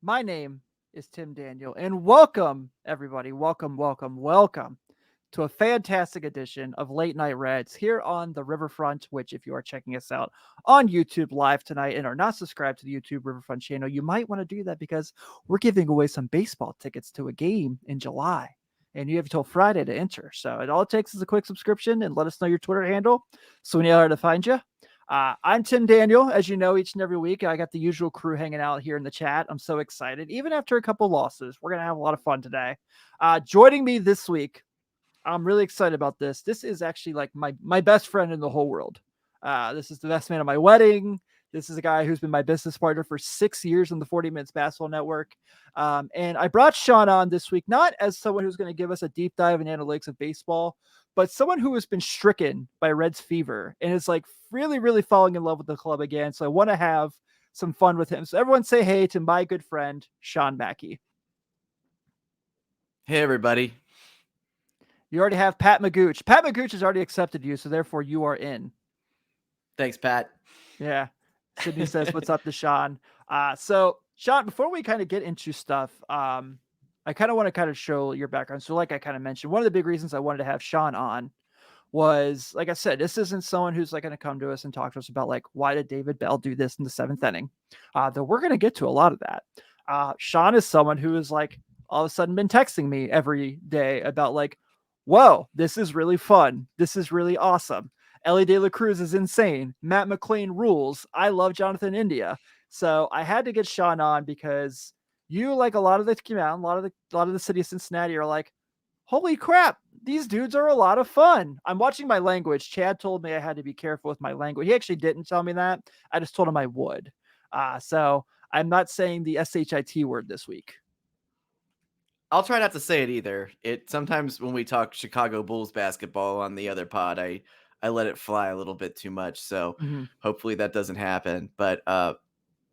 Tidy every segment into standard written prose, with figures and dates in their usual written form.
My name is Tim Daniel, and welcome, everybody. Welcome to a fantastic edition of Late Night Reds here on the Riverfront. Which, if you are checking us out on YouTube live tonight and are not subscribed to the YouTube Riverfront channel, you might want to do that because we're giving away some baseball tickets to a game in July. And you have until Friday to enter. So it all it takes is a quick subscription and let us know your Twitter handle so we know how to find you. I'm Tim Daniel. As you know, each and every week, I got the usual crew hanging out here in the chat. I'm so excited. Even after a couple losses, we're going to have a lot of fun today. Joining me this week, I'm really excited about this. This is actually like my best friend in the whole world. This is the best man at my wedding. This is a guy who's been my business partner for 6 years on the 40 Minutes Basketball Network. And I brought Sean on this week, not as someone who's going to give us a deep dive in analytics of baseball, but someone who has been stricken by Reds fever and is like really, really falling in love with the club again. So I want to have some fun with him. So everyone say hey to my good friend, Sean Mackey. Hey, everybody. You already have Pat Magooch. Pat Magooch has already accepted you, so therefore you are in. Thanks, Pat. Yeah. Sydney says, what's up to Sean? So Sean, before we kind of get into stuff, I kind of want to kind of show your background. So like I kind of mentioned, one of the big reasons I wanted to have Sean on was, like I said, this isn't someone who's like going to come to us and talk to us about like, why did David Bell do this in the seventh inning? Though we're going to get to a lot of that. Sean is someone who is like all of a sudden been texting me every day about like, whoa, this is really fun. This is really awesome. Ellie De La Cruz is insane. Matt McLean rules. I love Jonathan India. So I had to get Sean on because you, like a lot of the a lot of the city of Cincinnati, are like, holy crap, these dudes are a lot of fun. I'm watching my language. Chad told me I had to be careful with my language. He actually didn't tell me that. I just told him I would. So I'm not saying the SHIT word this week. I'll try not to say it either. It sometimes when we talk Chicago Bulls basketball on the other pod, I let it fly a little bit too much. So Mm-hmm. hopefully that doesn't happen. But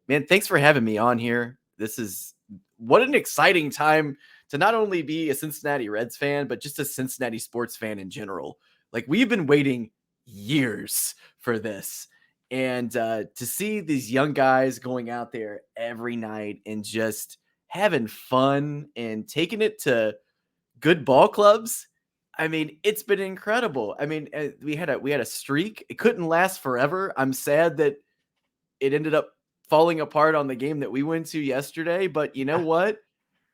man, thanks for having me on here. This is what an exciting time to not only be a Cincinnati Reds fan, but just a Cincinnati sports fan in general. Like we've been waiting years for this. And to see these young guys going out there every night and just having fun and taking it to good ball clubs. I mean, it's been incredible. I mean, we had a streak. It couldn't last forever. I'm sad that it ended up falling apart on the game that we went to yesterday, but you know what?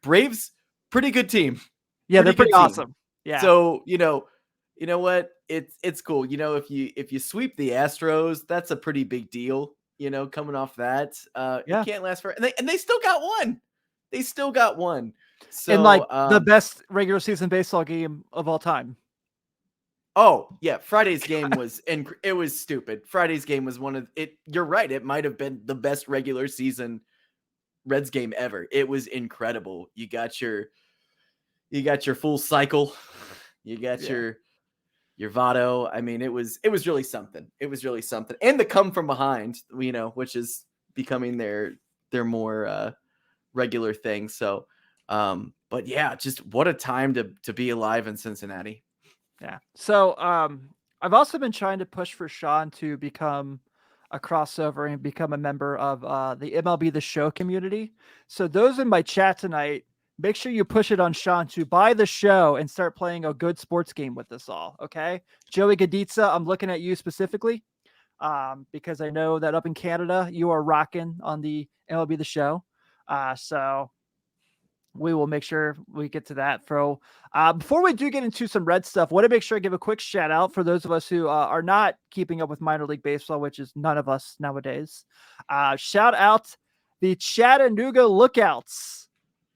Braves, pretty good team. Yeah, they're Pretty pretty good team. awesome. Yeah. So, you know what? It's cool. If you sweep the Astros, that's a pretty big deal, coming off that. It Yeah. can't last for and they still got one. They still got one. And like So, the best regular season baseball game of all time. oh yeah, Friday's game was it was stupid. Friday's game was one of it. You're right. It might have been the best regular season Reds game ever. It was incredible. You got your full cycle. You got Yeah. your Votto. I mean, it was really something. It was really something. And the come from behind, which is becoming their more regular thing. So but yeah, just what a time to be alive in Cincinnati. Yeah. So I've also been trying to push for Sean to become a crossover and become a member of the MLB The Show community. So those in my chat tonight, make sure you push it on Sean to buy the show and start playing a good sports game with us all. Okay. Joey Gaditza, I'm looking at you specifically because I know that up in Canada, you are rocking on the MLB The Show. So we will make sure we get to that, Fro. Before we do get into some red stuff, I want to make sure I give a quick shout out for those of us who are not keeping up with minor league baseball, which is none of us nowadays. Shout out the Chattanooga Lookouts,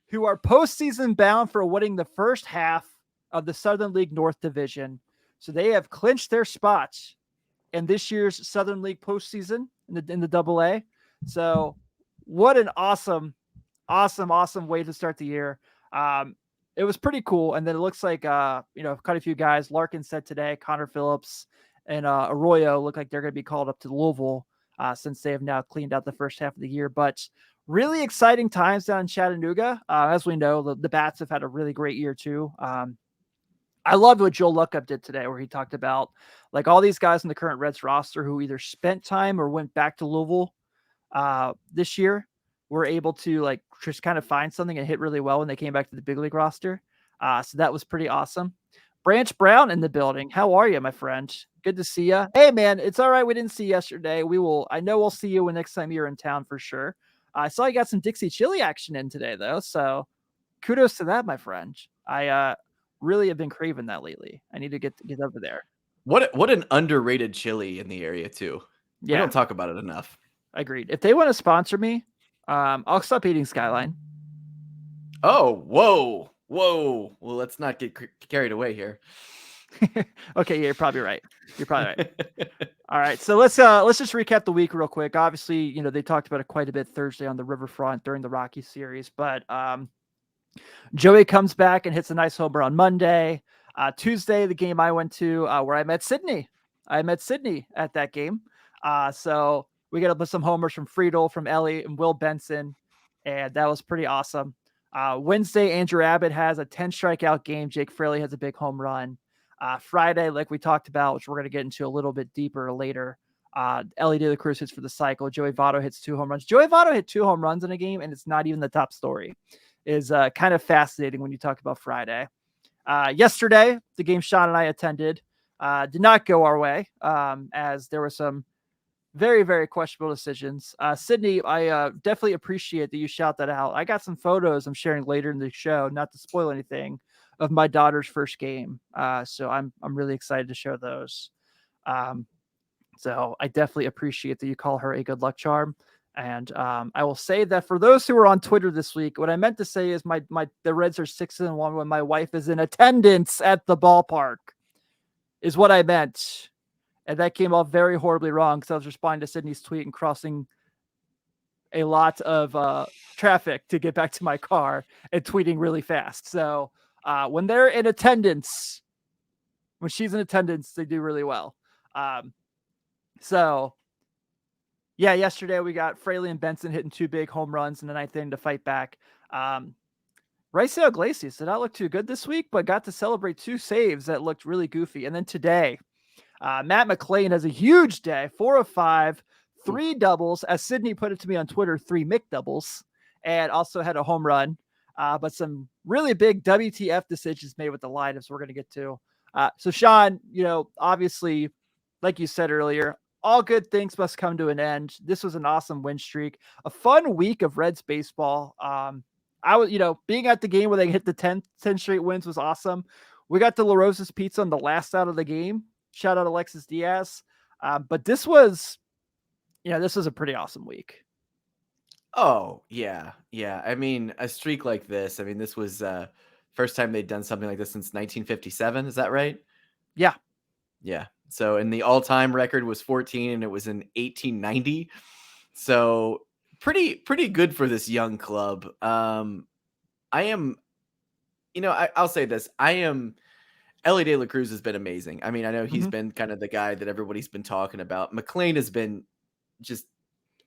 who are postseason bound for winning the first half of the Southern League North Division. So they have clinched their spots in this year's Southern League postseason in the Double A. So what an awesome way to start the year. It was pretty cool. And then it looks like, quite a few guys, Larkin said today, Connor Phillips and Arroyo look like they're going to be called up to Louisville since they have now cleaned out the first half of the year. But really exciting times down in Chattanooga. As we know, the Bats have had a really great year too. I loved what Joel Luckup did today, where he talked about like all these guys in the current Reds roster who either spent time or went back to Louisville this year. were able to like just kind of find something and hit really well when they came back to the big league roster. So that was pretty awesome. Branch Brown in the building. How are you, my friend? Good to see you. Hey, man, it's all right. We didn't see you yesterday. I know we'll see you when next time you're in town for sure. I saw you got some Dixie Chili action in today, though. So kudos to that, my friend. I really have been craving that lately. I need to get over there. What an underrated chili in the area too. We Yeah, don't talk about it enough. agreed. If they want to sponsor me, I'll stop eating Skyline. Oh, whoa. Well, let's not get carried away here. Okay, yeah, you're probably right. All right, so let's just recap the week real quick. Obviously, they talked about it quite a bit Thursday on the Riverfront during the Rocky series, but Joey comes back and hits a nice homer on Monday. Tuesday, the game I went to where I met Sydney. I met Sydney at that game. So we got to put some homers from Friedel, from Ellie, and Will Benson, and that was pretty awesome. Wednesday, Andrew Abbott has a 10 strikeout game. Jake Fraley has a big home run. Friday, like we talked about, which we're going to get into a little bit deeper later, Ellie De La Cruz hits for the cycle. Joey Votto hits 2 home runs. Joey Votto hit 2 home runs in a game, and it's not even the top story. Is kind of fascinating when you talk about Friday. Yesterday, the game Sean and I attended did not go our way as there were some very, very questionable decisions. Sydney, I definitely appreciate that you shout that out. I got some photos I'm sharing later in the show, not to spoil anything, of my daughter's first game. So I'm really excited to show those. So I definitely appreciate that you call her a good luck charm. And I will say that for those who are on Twitter this week, what I meant to say is the Reds are 6-1 when my wife is in attendance at the ballpark, is what I meant. And that came off very horribly wrong because I was responding to Sydney's tweet and crossing a lot of traffic to get back to my car and tweeting really fast. So when they're in attendance, when she's in attendance, they do really well. So yeah, yesterday we got Fraley and Benson hitting 2 big home runs in the ninth inning to fight back. Raisel Iglesias did not look too good this week, but got to celebrate 2 saves that looked really goofy. And then today, Matt McClain has a huge day, 4 of 5, 3 doubles. As Sydney put it to me on Twitter, 3 McDoubles, and also had a home run. But some really big WTF decisions made with the lineups we're going to get to. So Sean, obviously, like you said earlier, all good things must come to an end. This was an awesome win streak, a fun week of Reds baseball. I was, being at the game where they hit the 10 straight wins was awesome. We got the La Rosa's pizza on the last out of the game. Shout out Alexis Diaz. But this was a pretty awesome week. Oh, yeah. Yeah. I mean, a streak like this, this was first time they'd done something like this since 1957. Is that right? Yeah. Yeah. So, and the all-time record was 14 and it was in 1890. So pretty good for this young club. I'll say this. Ellie De La Cruz has been amazing. I know he's been kind of the guy that everybody's been talking about. McClain has been just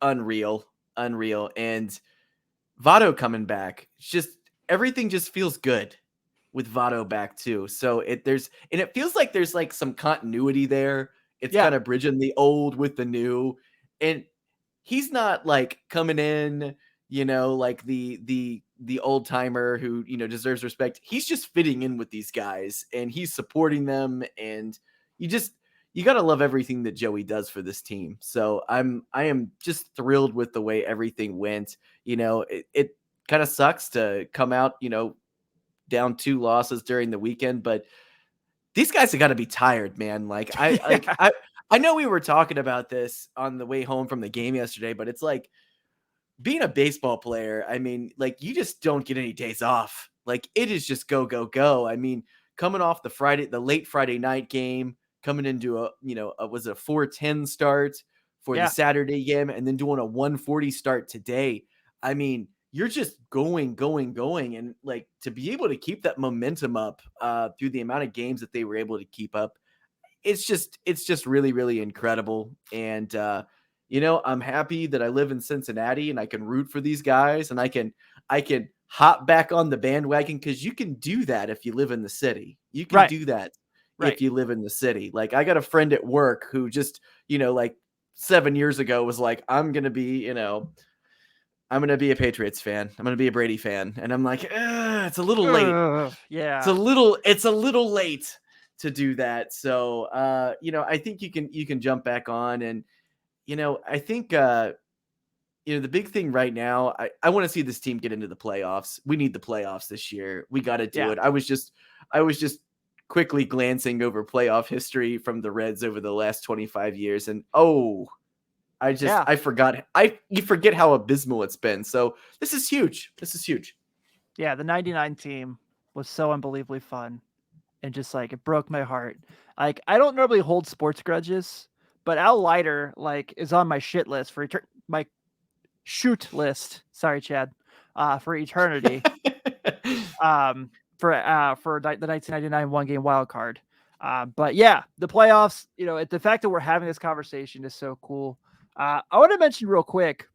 unreal. And Votto coming back, just everything just feels good with Votto back too. So it feels like there's like some continuity there. It's kind of bridging the old with the new. And he's not like coming in, like the old timer who, deserves respect. He's just fitting in with these guys and he's supporting them. And you got to love everything that Joey does for this team. So I am just thrilled with the way everything went. It kind of sucks to come out, down 2 losses during the weekend, but these guys have got to be tired, man. Like I know we were talking about this on the way home from the game yesterday, but it's like being a baseball player. Like you just don't get any days off. Like it is just go, go, go. Coming off the late Friday night game, coming into was a 4:10 start for the Saturday game and then doing a 1:40 start today. You're just going. And like to be able to keep that momentum up through the amount of games that they were able to keep up. It's just really, really incredible. And, I'm happy that I live in Cincinnati and I can root for these guys and I can hop back on the bandwagon because you can do that if you live in the city. You can do that if you live in the city. Like I got a friend at work who just, like 7 years ago was like, I'm going to be, I'm gonna be a Patriots fan. I'm gonna be a Brady fan, and I'm like, it's a little late. Yeah, It's a little late to do that. So, I think you can jump back on, and I think the big thing right now, I want to see this team get into the playoffs. We need the playoffs this year. We got to do it. I was just quickly glancing over playoff history from the Reds over the last 25 years, and I forgot. You forget how abysmal it's been. So this is huge. This is huge. Yeah, the 99 team was so unbelievably fun, and just like it broke my heart. Like I don't normally hold sports grudges, but Al Leiter like is on my shit list for my shoot list. Sorry, Chad. For eternity. For the 1999 one game wild card. But yeah, the playoffs. The fact that we're having this conversation is so cool. I want to mention real quick.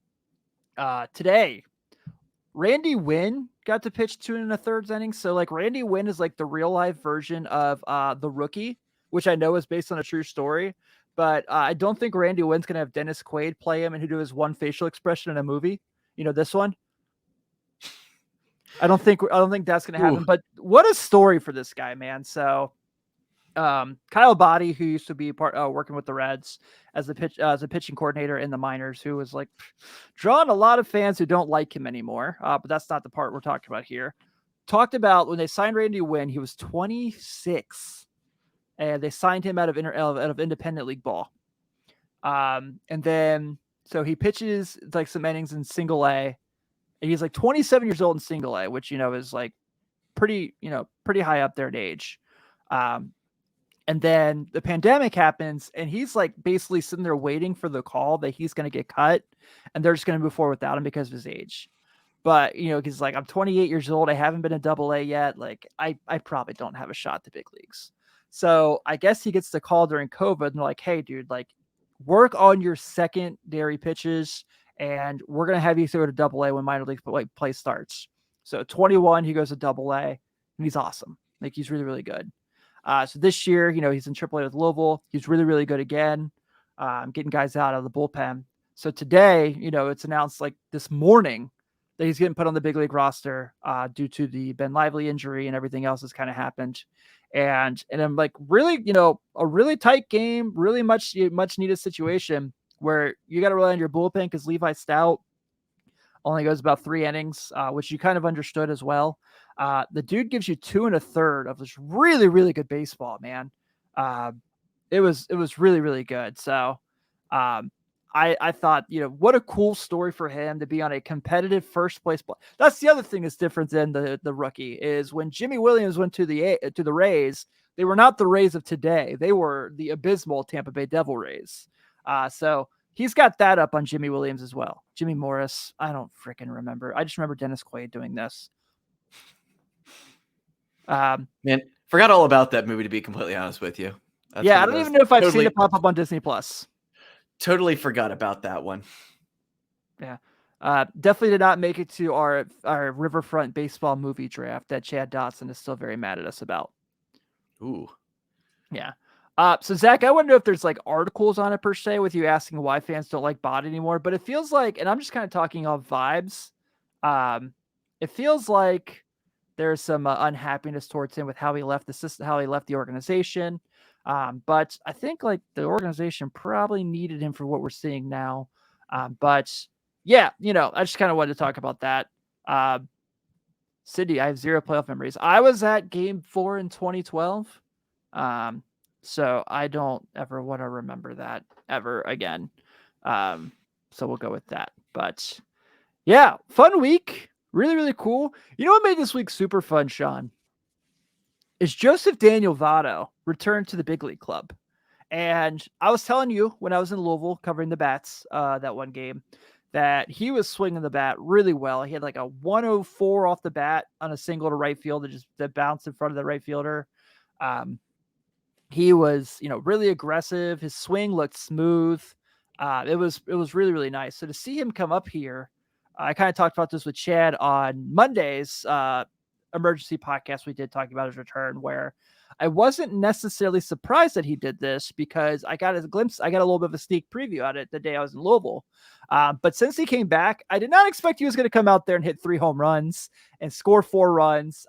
Today, Randy Wynn got to pitch 2 1/3 innings. So like Randy Wynn is like the real life version of the Rookie, which I know is based on a true story. But I don't think Randy Wynn's gonna have Dennis Quaid play him and who do his one facial expression in a movie. This one. I don't think that's gonna happen. But what a story for this guy, man. So Kyle Boddy, who used to be working with the Reds as a pitching coordinator in the minors, who was like drawing a lot of fans who don't like him anymore. But that's not the part we're talking about here. Talked about when they signed Randy Wynn, he was 26, and they signed him out of independent league ball. And then so he pitches like some innings in single A, and he's like 27 years old in single A, which is like pretty high up there in age. And then the pandemic happens, and he's like basically sitting there waiting for the call that he's going to get cut, and they're just going to move forward without him because of his age. But he's like, I'm 28 years old. I haven't been in Double A yet. Like, I probably don't have a shot at the big leagues. So I guess he gets the call during COVID, and they're like, hey, dude, like, work on your secondary pitches, and we're gonna have you go to Double A when minor league play starts. So 21, he goes to Double A, and he's awesome. Like, he's really, really good. So this year, he's in AAA with Louisville. He's really, really good again. Getting guys out of the bullpen. So today, it's announced like this morning that he's getting put on the big league roster due to the Ben Lively injury and everything else that's kind of happened. And I'm like, really, a really tight game, really much needed situation where you got to rely on your bullpen because Levi Stout only goes about 3 innings, which you kind of understood as well. The dude gives you 2 1/3 of this really, really good baseball, man. It was really, really good. So I thought, what a cool story for him to be on a competitive first place. That's the other thing that's different than the Rookie is when Jimmy Williams went to the Rays, they were not the Rays of today. They were the abysmal Tampa Bay Devil Rays. So he's got that up on Jimmy Williams as well. Jimmy Morris, I don't freaking remember. I just remember Dennis Quaid doing this. Man, forgot all about that movie, to be completely honest with you. I don't even know if I've seen it pop up on Disney Plus. Totally forgot about that one. Yeah. Definitely did not make it to our Riverfront baseball movie draft that Chad Dotson is still very mad at us about. Ooh. Yeah. So Zach, I wonder if there's like articles on it per se with you asking why fans don't like Bot anymore, but it feels like, and I'm just kind of talking on vibes. It feels like there's some unhappiness towards him with how he left the system, how he left the organization. But I think like the organization probably needed him for what we're seeing now. But yeah, I just kind of wanted to talk about that. Sydney, I have 0 playoff memories. I was at Game 4 in 2012. So I don't ever want to remember that ever again. So we'll go with that. But yeah, fun week. Really, really cool. You know what made this week super fun, Sean? Is Joseph Daniel Votto returned to the big league club. And I was telling you when I was in Louisville covering the bats that one game that he was swinging the bat really well. He had like a 104 off the bat on a single to right field that bounced in front of the right fielder. He was, really aggressive. His swing looked smooth. It was really, really nice. So to see him come up here, I kind of talked about this with Chad on Mondays emergency podcast we did talking about his return, where I wasn't necessarily surprised that he did this because I got a little bit of a sneak preview at it the day I was in Louisville. But since he came back, I did not expect he was going to come out there and hit 3 home runs and score 4 runs.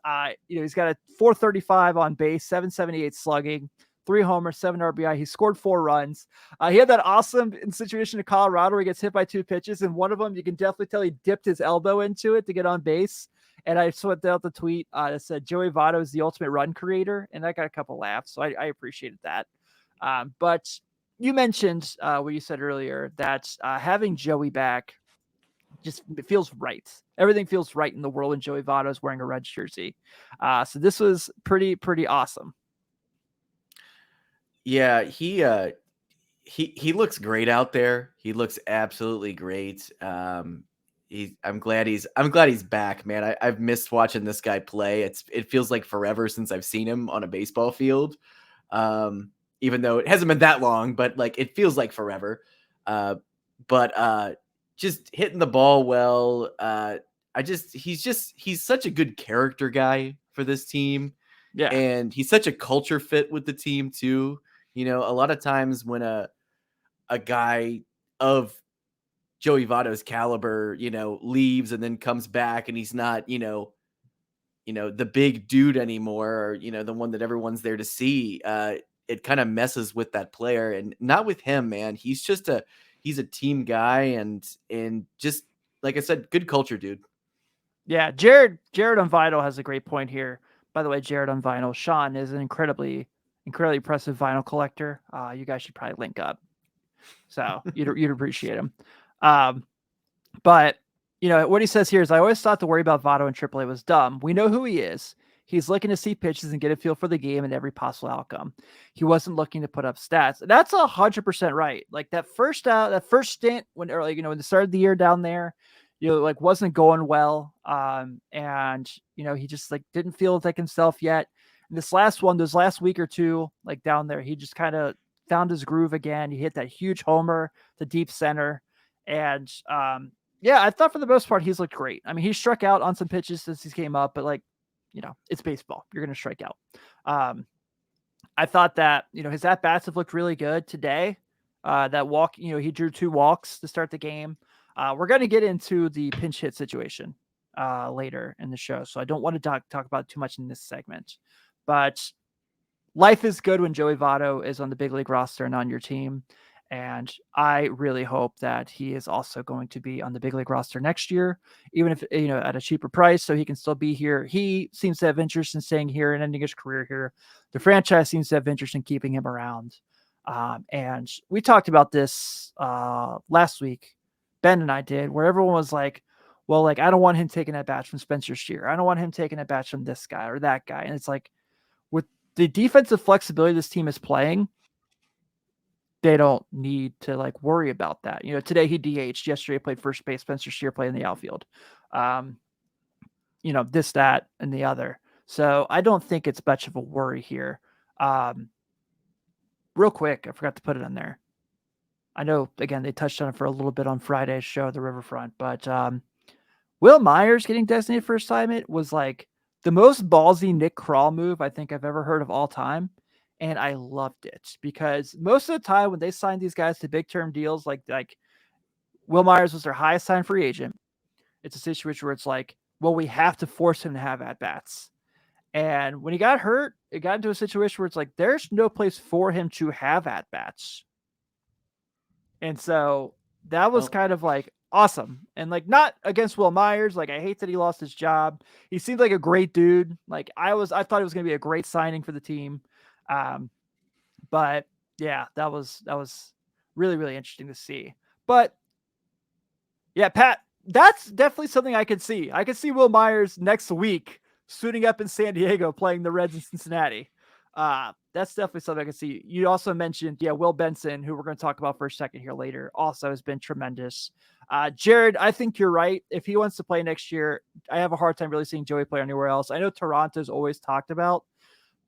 He's got a 435 on base, 778 slugging, 3 homers, 7 RBI. He scored 4 runs. He had that awesome situation in Colorado where he gets hit by 2 pitches, and one of them you can definitely tell he dipped his elbow into it to get on base. And I swept out the tweet that said Joey Votto is the ultimate run creator, and I got a couple laughs, so I appreciated that. But you mentioned what you said earlier that having Joey back just it feels right. Everything feels right in the world when Joey Votto is wearing a Reds jersey. So this was pretty awesome. Yeah, he looks great out there. He looks absolutely great. I'm glad he's back, man. I've missed watching this guy play. It feels like forever since I've seen him on a baseball field. Even though it hasn't been that long, but like it feels like forever. But just hitting the ball well. He's such a good character guy for this team. Yeah. And he's such a culture fit with the team too. A lot of times when a guy of Joey Votto's caliber, leaves and then comes back and he's not, the big dude anymore, or, the one that everyone's there to see, it kind of messes with that player. And not with him, man. He's a team guy and just, like I said, good culture, dude. Yeah. Jared on Vinyl has a great point here. By the way, Jared on Vinyl, Sean is an incredibly impressive vinyl collector. You guys should probably link up. So you'd appreciate him. But what he says here is, I always thought to worry about Votto in AAA was dumb. We know who he is. He's looking to see pitches and get a feel for the game and every possible outcome. He wasn't looking to put up stats. That's 100% right. Like that first stint when they started the year down there, wasn't going well. And he just didn't feel like himself yet. And those last week or two, down there, he just kind of found his groove again. He hit that huge homer to deep center. And I thought for the most part, he's looked great. I mean, he struck out on some pitches since he came up, but it's baseball. You're going to strike out. I thought that, his at-bats have looked really good today. That walk, he drew 2 walks to start the game. We're going to get into the pinch hit situation later in the show, so I don't want to talk about it too much in this segment. But life is good when Joey Votto is on the big league roster and on your team. And I really hope that he is also going to be on the big league roster next year, even if, at a cheaper price, so he can still be here. He seems to have interest in staying here and ending his career here. The franchise seems to have interest in keeping him around. And we talked about this last week. Ben and I did, where everyone was like, well, I don't want him taking that batch from Spencer Steer. I don't want him taking that batch from this guy or that guy. And it's like, with the defensive flexibility this team is playing, they don't need to worry about that. Today he DH'd, yesterday he played first base, Spencer Steer played in the outfield. This, that, and the other. So I don't think it's much of a worry here. Real quick, I forgot to put it in there. I know, again, they touched on it for a little bit on Friday's show, the Riverfront, but Will Myers getting designated for assignment was the most ballsy Nick Krall move I think I've ever heard of all time. And I loved it because most of the time when they sign these guys to big term deals, like Will Myers was their highest signed free agent. It's a situation where it's well, we have to force him to have at bats. And when he got hurt, it got into a situation where it's there's no place for him to have at bats. And so that was kind of awesome. And not against Will Myers. I hate that he lost his job. He seemed like a great dude. I thought it was going to be a great signing for the team. But yeah, that was really, really interesting to see. But yeah, Pat, that's definitely something I could see. I could see Will Myers next week suiting up in San Diego, playing the Reds in Cincinnati. That's definitely something I can see. You also mentioned, Will Benson, who we're going to talk about for a second here later, also has been tremendous. Jared, I think you're right. If he wants to play next year, I have a hard time really seeing Joey play anywhere else. I know Toronto's always talked about,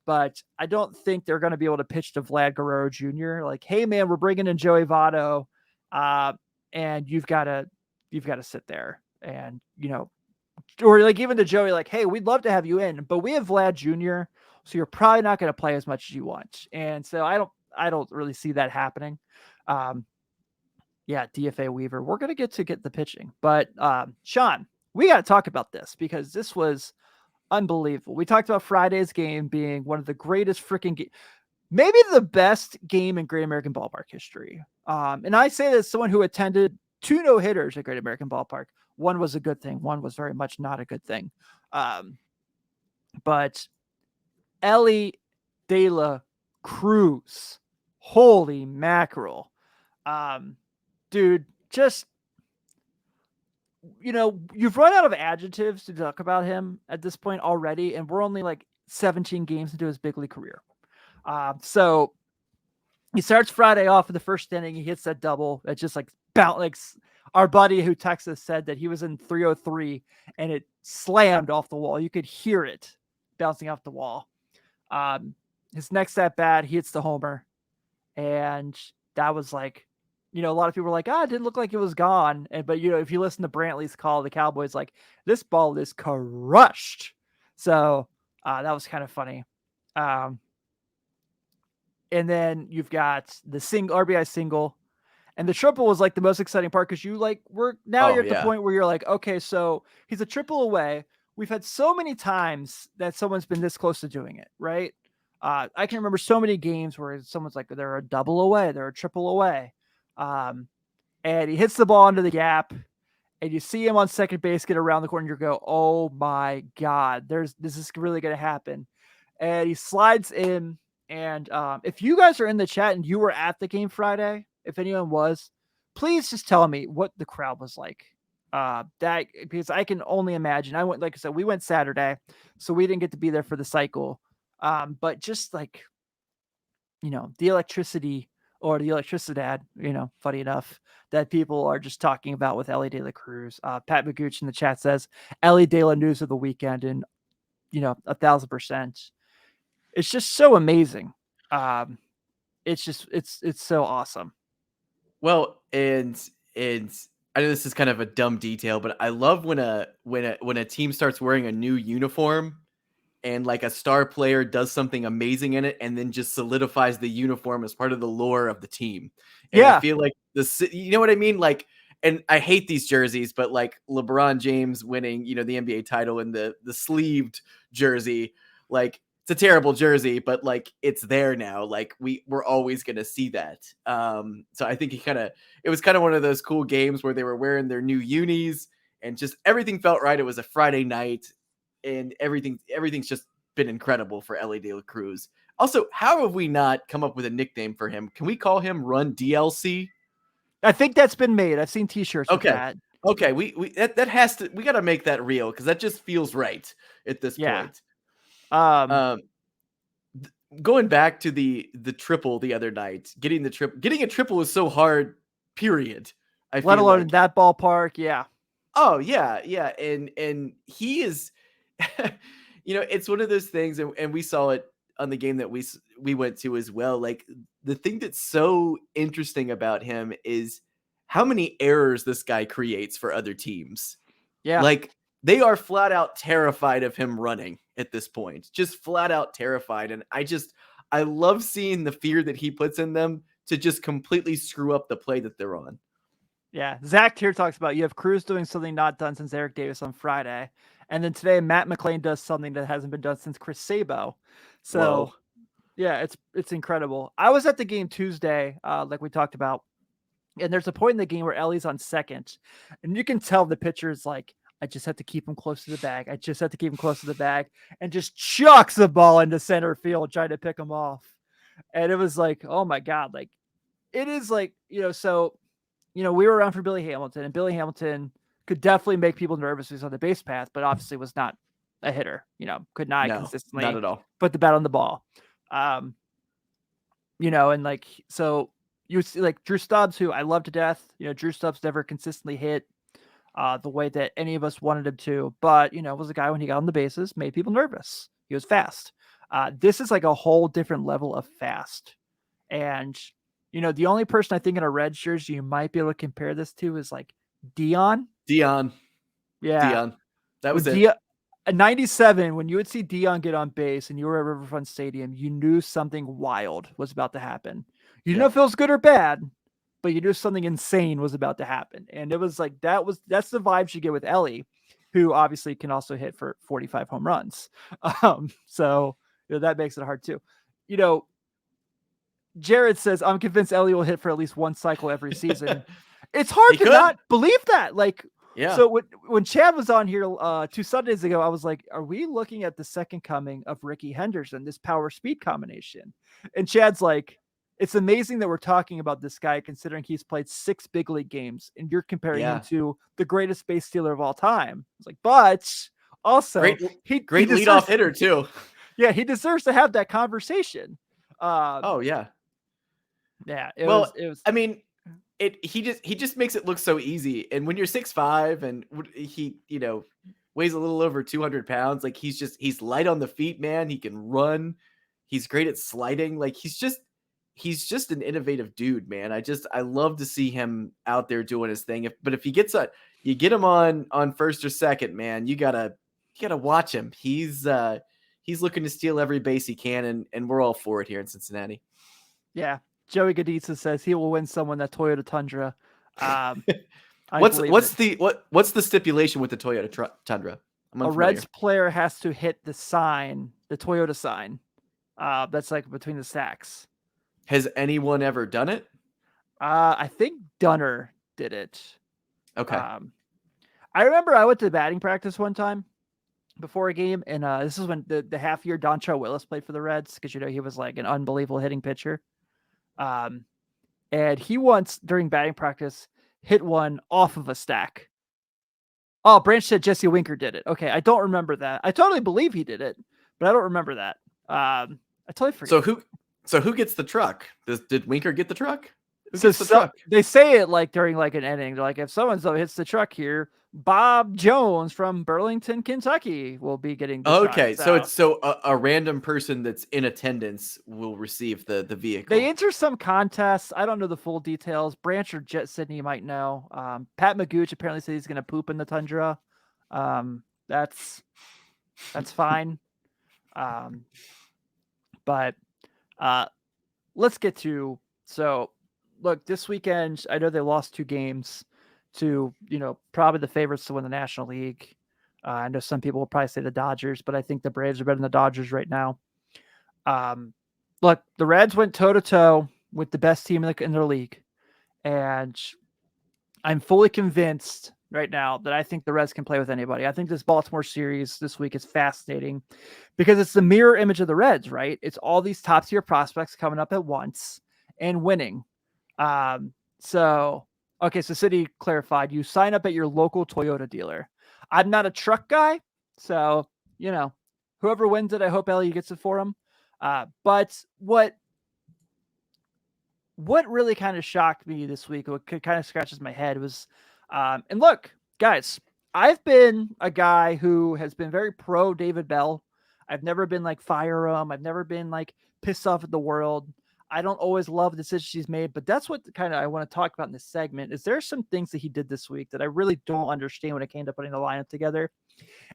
but I don't think they're going to be able to pitch to Vlad Guerrero Jr. Hey man, we're bringing in Joey Votto, and you've got to sit there and or like even to Joey, like, hey, we'd love to have you in, but we have Vlad Jr., so you're probably not going to play as much as you want. And so I don't really see that happening. Um, yeah, DFA Weaver, we're going to get the pitching, but Sean, we got to talk about this because this was unbelievable. We talked about Friday's game being one of the greatest freaking maybe the best game in Great American Ballpark history. And I say that as someone who attended 2 no-hitters at Great American Ballpark. One was a good thing. One was very much not a good thing. But Ellie De La Cruz, holy mackerel. Dude, just, you've run out of adjectives to talk about him at this point already, and we're only like 17 games into his big league career. So he starts Friday off in the first inning. He hits that double. That just like bounce. Like our buddy who texted us said that he was in 303 and it slammed off the wall. You could hear it bouncing off the wall. His next at bat, he hits the homer, and that was like, a lot of people were like, it didn't look like it was gone. But if you listen to Brantley's call, the Cowboys like, this ball is crushed. So that was kind of funny. And then you've got the RBI single, and the triple was like the most exciting part because you're at the point where you're like, okay, so he's a triple away. We've had so many times that someone's been this close to doing it, right? I can remember so many games where someone's like, they're a double away, they're a triple away. And he hits the ball into the gap, and you see him on second base get around the corner, and you go, oh my God, this is really going to happen. And he slides in. And if you guys are in the chat and you were at the game Friday, if anyone was, please just tell me what the crowd was like. Because I can only imagine. Like I said, we went Saturday, so we didn't get to be there for the cycle. But just like, the electricity or the electricidad, funny enough, that people are just talking about with Ellie De La Cruz. Pat Magooch in the chat says Ellie De La news of the weekend, and 1,000%. It's just so amazing. It's so awesome. Well, and I know this is kind of a dumb detail, but I love when a team starts wearing a new uniform and like a star player does something amazing in it and then just solidifies the uniform as part of the lore of the team. And I feel like you know what I mean? Like, and I hate these jerseys, but like LeBron James winning, the NBA title in the sleeved jersey, like it's a terrible jersey, but like it's there now. Like we're always gonna see that. So I think it was kind of one of those cool games where they were wearing their new unis and just everything felt right. It was a Friday night, and everything's just been incredible for Ellie De La Cruz. Also, how have we not come up with a nickname for him? Can we call him Run DLC? I think that's been made. I've seen T-shirts with that. Okay, that has to. We got to make that real because that just feels right at this point. Going back to the triple the other night, getting a triple is so hard. Period. Let alone in that ballpark, yeah. Oh yeah, and he is. It's one of those things, and we saw it on the game that we went to as well. Like the thing that's so interesting about him is how many errors this guy creates for other teams. Yeah. Like they are flat out terrified of him running at this point, just flat out terrified. And I love seeing the fear that he puts in them to just completely screw up the play that they're on. Yeah. Zach here talks about you have Cruz doing something not done since Eric Davis on Friday. And then today, Matt McClain does something that hasn't been done since Chris Sabo. So, whoa. Yeah, it's incredible. I was at the game Tuesday, like we talked about, and there's a point in the game where Ellie's on second, and you can tell the pitcher's like, I just have to keep him close to the bag. I just have to keep him close to the bag, and just chucks the ball into center field trying to pick him off. And it was like, oh my God, like it is like, so, we were around for Billy Hamilton, and Billy Hamilton could definitely make people nervous. He's on the base path, but obviously was not a hitter, could not consistently not at all put the bat on the ball. And like, so you see like Drew Stubbs, who I love to death, Drew Stubbs never consistently hit the way that any of us wanted him to, but, was a guy when he got on the bases, made people nervous. He was fast. This is like a whole different level of fast. And, the only person I think in a red jersey you might be able to compare this to is like Dion. Yeah. Dion. That was When it. 97, when you would see Dion get on base and you were at Riverfront Stadium, you knew something wild was about to happen. You didn't know if it was good or bad, but you knew something insane was about to happen. And it was like that's the vibes you get with Ellie, who obviously can also hit for 45 home runs. So that makes it hard too. Jared says, I'm convinced Ellie will hit for at least one cycle every season. It's hard He to could. not believe that. Like, Yeah. so when Chad was on here 2 Sundays ago, I was like, are we looking at the second coming of Ricky Henderson, this power speed combination? And Chad's like, it's amazing that we're talking about this guy considering he's played 6 big league games and you're comparing him to the greatest base stealer of all time. It's like, but also great he leadoff hitter too. Yeah, he deserves to have that conversation. Oh yeah. Yeah, it was. I mean, he just makes it look so easy. And when you're 6'5" and he weighs a little over 200 pounds, like he's light on the feet, man. He can run. He's great at sliding. Like he's just an innovative dude, man. I love to see him out there doing his thing. But if he gets you get him on first or second, man, you gotta watch him. He's looking to steal every base he can, and we're all for it here in Cincinnati. Yeah. Joey Gaditza says he will win someone that Toyota Tundra. What's the stipulation with the Toyota Tundra? A Reds player has to hit the sign, the Toyota sign. That's like between the stacks. Has anyone ever done it? I think Dunner did it. Okay. I remember I went to batting practice one time before a game, and this is when the half year Dontrell Willis played for the Reds, because he was like an unbelievable hitting pitcher. And he once during batting practice hit one off of a stack. Oh, Branch said Jesse Winker did it. Okay, I don't remember that. I totally believe he did it, but I don't remember that. I totally forget. So who gets the truck? Did Winker get the truck? They say it like during like an inning. They're like, if someone hits the truck here, Bob Jones from Burlington, Kentucky will be getting the truck. Okay, so it's a random person that's in attendance will receive the vehicle. They enter some contests. I don't know the full details. Branch or Jet Sydney might know. Pat Magooch apparently said he's going to poop in the Tundra. That's fine. But let's get to look, this weekend, I know they lost 2 games to, probably the favorites to win the National League. I know some people will probably say the Dodgers, but I think the Braves are better than the Dodgers right now. Look, the Reds went toe-to-toe with the best team in their league. And I'm fully convinced right now that I think the Reds can play with anybody. I think this Baltimore series this week is fascinating because it's the mirror image of the Reds, right? It's all these top-tier prospects coming up at once and winning. So City clarified, you sign up at your local Toyota dealer. I'm not a truck guy, so, whoever wins it, I hope Ellie gets it for him. But what really kind of shocked me this week, what kind of scratches my head was, and look, guys, I've been a guy who has been very pro David Bell. I've never been like fire him. I've never been like pissed off at the world. I don't always love the decisions he's made, but that's what kind of I want to talk about in this segment. Is there some things that he did this week that I really don't understand when it came to putting the lineup together?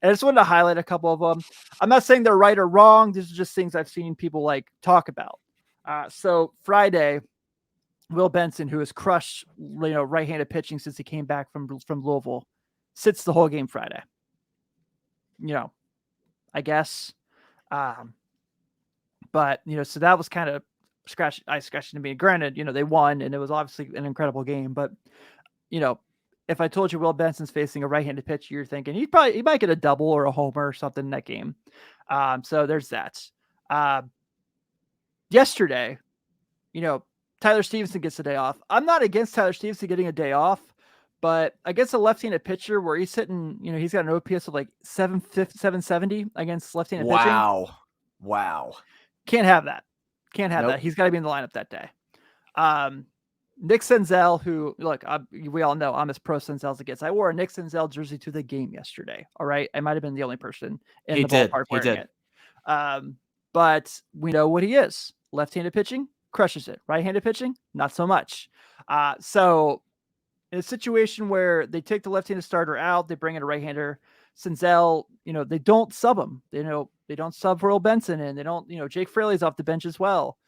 And I just wanted to highlight a couple of them. I'm not saying they're right or wrong. These are just things I've seen people like talk about. So Friday, Will Benson, who has crushed right-handed pitching since he came back from Louisville, sits the whole game Friday. I guess. But so that was kind of scratching to me. Granted, they won and it was obviously an incredible game. But if I told you Will Benson's facing a right-handed pitcher, you're thinking he might get a double or a homer or something in that game. So there's that. Yesterday, Tyler Stevenson gets a day off. I'm not against Tyler Stevenson getting a day off, but against a left-handed pitcher where he's hitting, he's got an OPS of like 770 against left-handed pitching. Wow. Can't have that. That. He's got to be in the lineup that day. Nick Senzel, who, look, we all know I'm as pro Senzel as it gets. I wore a Nick Senzel jersey to the game yesterday. All right. I might have been the only person in the ballpark wearing it. But we know what he is. Left-handed pitching, crushes it. Right-handed pitching, not so much. So in a situation where they take the left-handed starter out, they bring in a right-hander, Senzel, they don't sub him. They don't sub Earl Benson, and they don't, Jake Fraley's off the bench as well.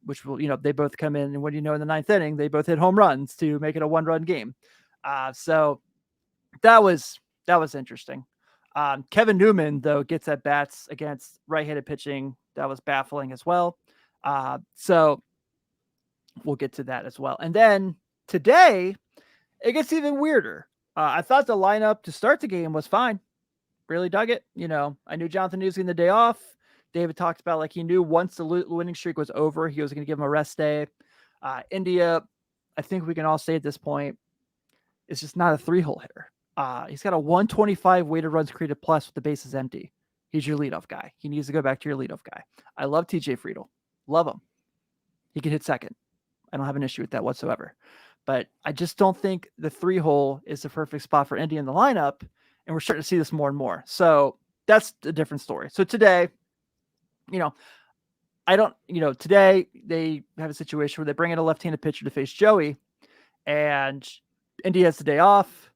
Which will, they both come in, and when in the ninth inning, they both hit home runs to make it a 1-run game. So that was interesting. Kevin Newman, though, gets at bats against right-handed pitching. That was baffling as well. So we'll get to that as well. And then today, it gets even weirder. I thought the lineup to start the game was fine. Really dug it. I knew Jonathan Newsy in the day off. David talked about like he knew once the winning streak was over, he was going to give him a rest day. India, I think we can all say at this point, is just not a 3-hole hitter. He's got a 125 weighted runs created plus with the bases empty. He's your leadoff guy. He needs to go back to your leadoff guy. I love TJ Friedel. Love him. He can hit second. I don't have an issue with that whatsoever. But I just don't think the 3-hole is the perfect spot for India in the lineup. And we're starting to see this more and more. So that's a different story. So today, today they have a situation where they bring in a left-handed pitcher to face Joey, and India has the day off.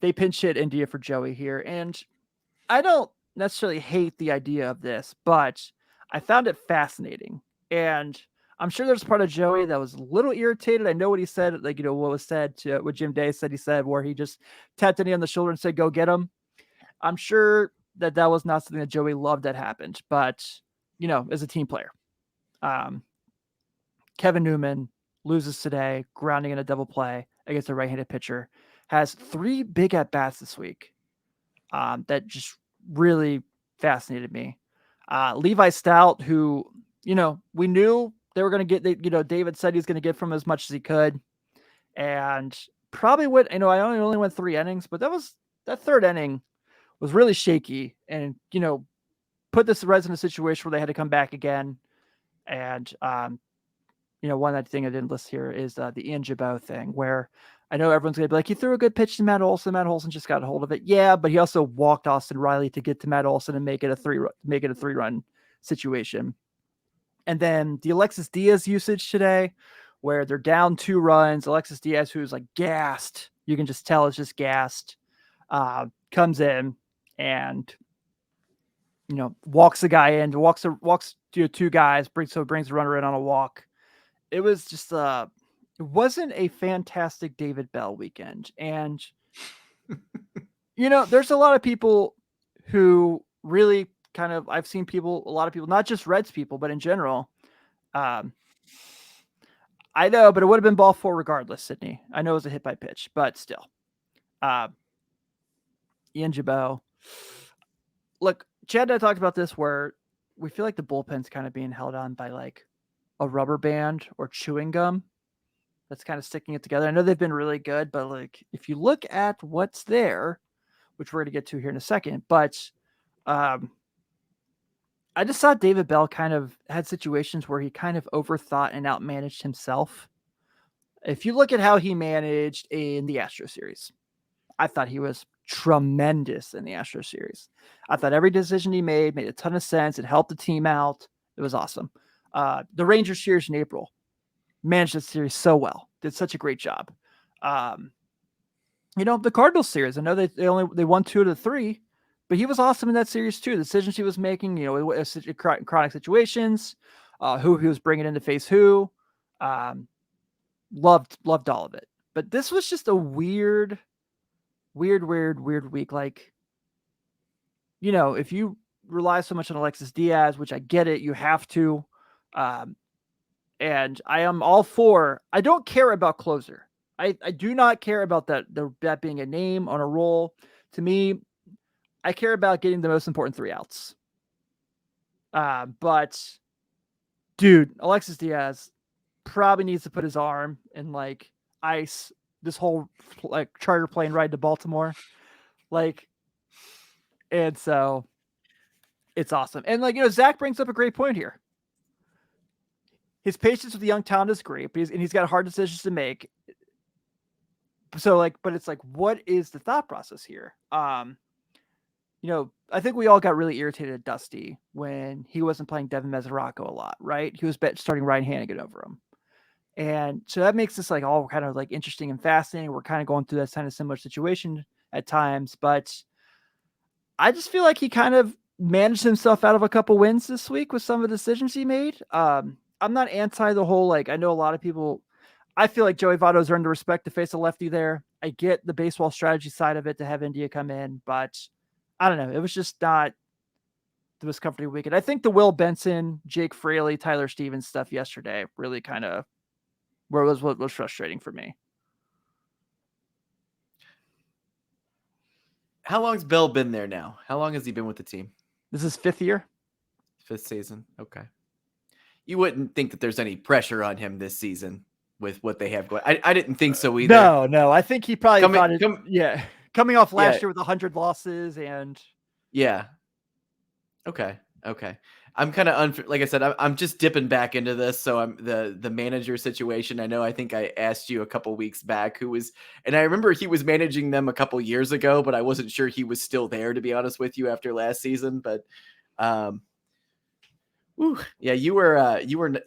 They pinch hit India for Joey here. And I don't necessarily hate the idea of this, but I found it fascinating. And I'm sure there's part of Joey that was a little irritated. I know what he said, what was said to what Jim Day said, where he just tapped India on the shoulder and said, go get him. I'm sure that was not something that Joey loved that happened, but, as a team player. Kevin Newman loses today, grounding in a double play against a right-handed pitcher, has 3 big at-bats this week. That just really fascinated me. Levi Stout, who, we knew they were going to get, David said he's going to get from as much as he could. And probably I only went 3 innings, but that third inning was really shaky and, put the Reds in a situation where they had to come back again. And, one other thing I didn't list here is the Ian Jabot thing, where I know everyone's going to be like, he threw a good pitch to Matt Olson. Matt Olson just got a hold of it. Yeah, but he also walked Austin Riley to get to Matt Olson and make it a 3-run situation. And then the Alexis Diaz usage today, where they're down 2 runs. Alexis Diaz, who's like gassed, you can just tell it's just gassed, comes in and walks the guy in, walks 2 guys, brings the runner in on a walk. It was just it wasn't a fantastic David Bell weekend. And there's a lot of people who really I've seen a lot of people, not just Reds people, but in general. I know, but it would have been ball 4 regardless, Sydney. I know it was a hit by pitch, but still. Ian Jabot. Look, Chad and I talked about this where we feel like the bullpen's kind of being held on by like a rubber band or chewing gum that's kind of sticking it together. I know they've been really good, but like if you look at what's there, which we're going to get to here in a second, but I just thought David Bell kind of had situations where he kind of overthought and outmanaged himself. If you look at how he managed in the Astro series, I thought he was tremendous in the Astro series. I thought every decision he made a ton of sense. It helped the team out. It was awesome. The Rangers series in April, managed the series so well. Did such a great job. The Cardinals series, I know they won 2 out of 3, but he was awesome in that series too. The decisions he was making, chronic situations, who he was bringing in to face who. Loved all of it. But this was just a weird week. Like, if you rely so much on Alexis Diaz, which I get it, you have to. And I am all for, I don't care about closer. I do not care about that being a name on a roll. To me, I care about getting the most important 3 outs. But dude, Alexis Diaz probably needs to put his arm in like ice this whole like charter plane ride to Baltimore. And so it's awesome. And Zach brings up a great point here. His patience with the young talent is great, but he's got hard decisions to make. So but it's like, what is the thought process here? I think we all got really irritated at Dusty when he wasn't playing Devin Mesoraco a lot, right? He was starting Ryan Hannigan over him. And so that makes this all kind of interesting and fascinating. We're kind of going through that kind of similar situation at times, but I just feel like he kind of managed himself out of a couple wins this week with some of the decisions he made. I'm not anti the whole, like, I know a lot of people, I feel like Joey Votto's earned the respect to face a lefty there. I get the baseball strategy side of it to have India come in, but I don't know. It was just not the most comforting weekend. I think the Will Benson, Jake Fraley, Tyler Stevens stuff yesterday really kind of what was frustrating for me. How long's Bell been there now? How long has he been with the team? This is 5th year. 5th season. Okay. You wouldn't think that there's any pressure on him this season with what they have going. I didn't think so either. No. I think he probably thought it. Coming off last year with 100 losses and. Yeah. Okay. I'm kind of like I said, I'm just dipping back into this. So I'm the manager situation. I think I asked you a couple weeks back and I remember he was managing them a couple years ago, but I wasn't sure he was still there, to be honest with you, after last season. But, yeah, you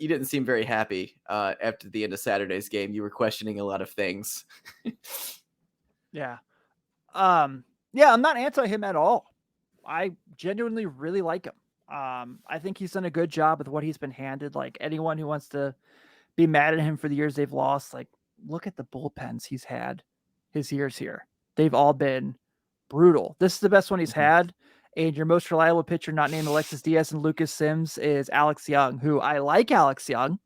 didn't seem very happy after the end of Saturday's game. You were questioning a lot of things. Yeah. I'm not anti him at all. I genuinely really like him. I think he's done a good job with what he's been handed. Like, anyone who wants to be mad at him for the years they've lost, like, look at the bullpens he's had his years here. They've all been brutal. This is the best one he's had. And your most reliable pitcher, not named Alexis Diaz and Lucas Sims, is Alex Young, who I like Alex Young,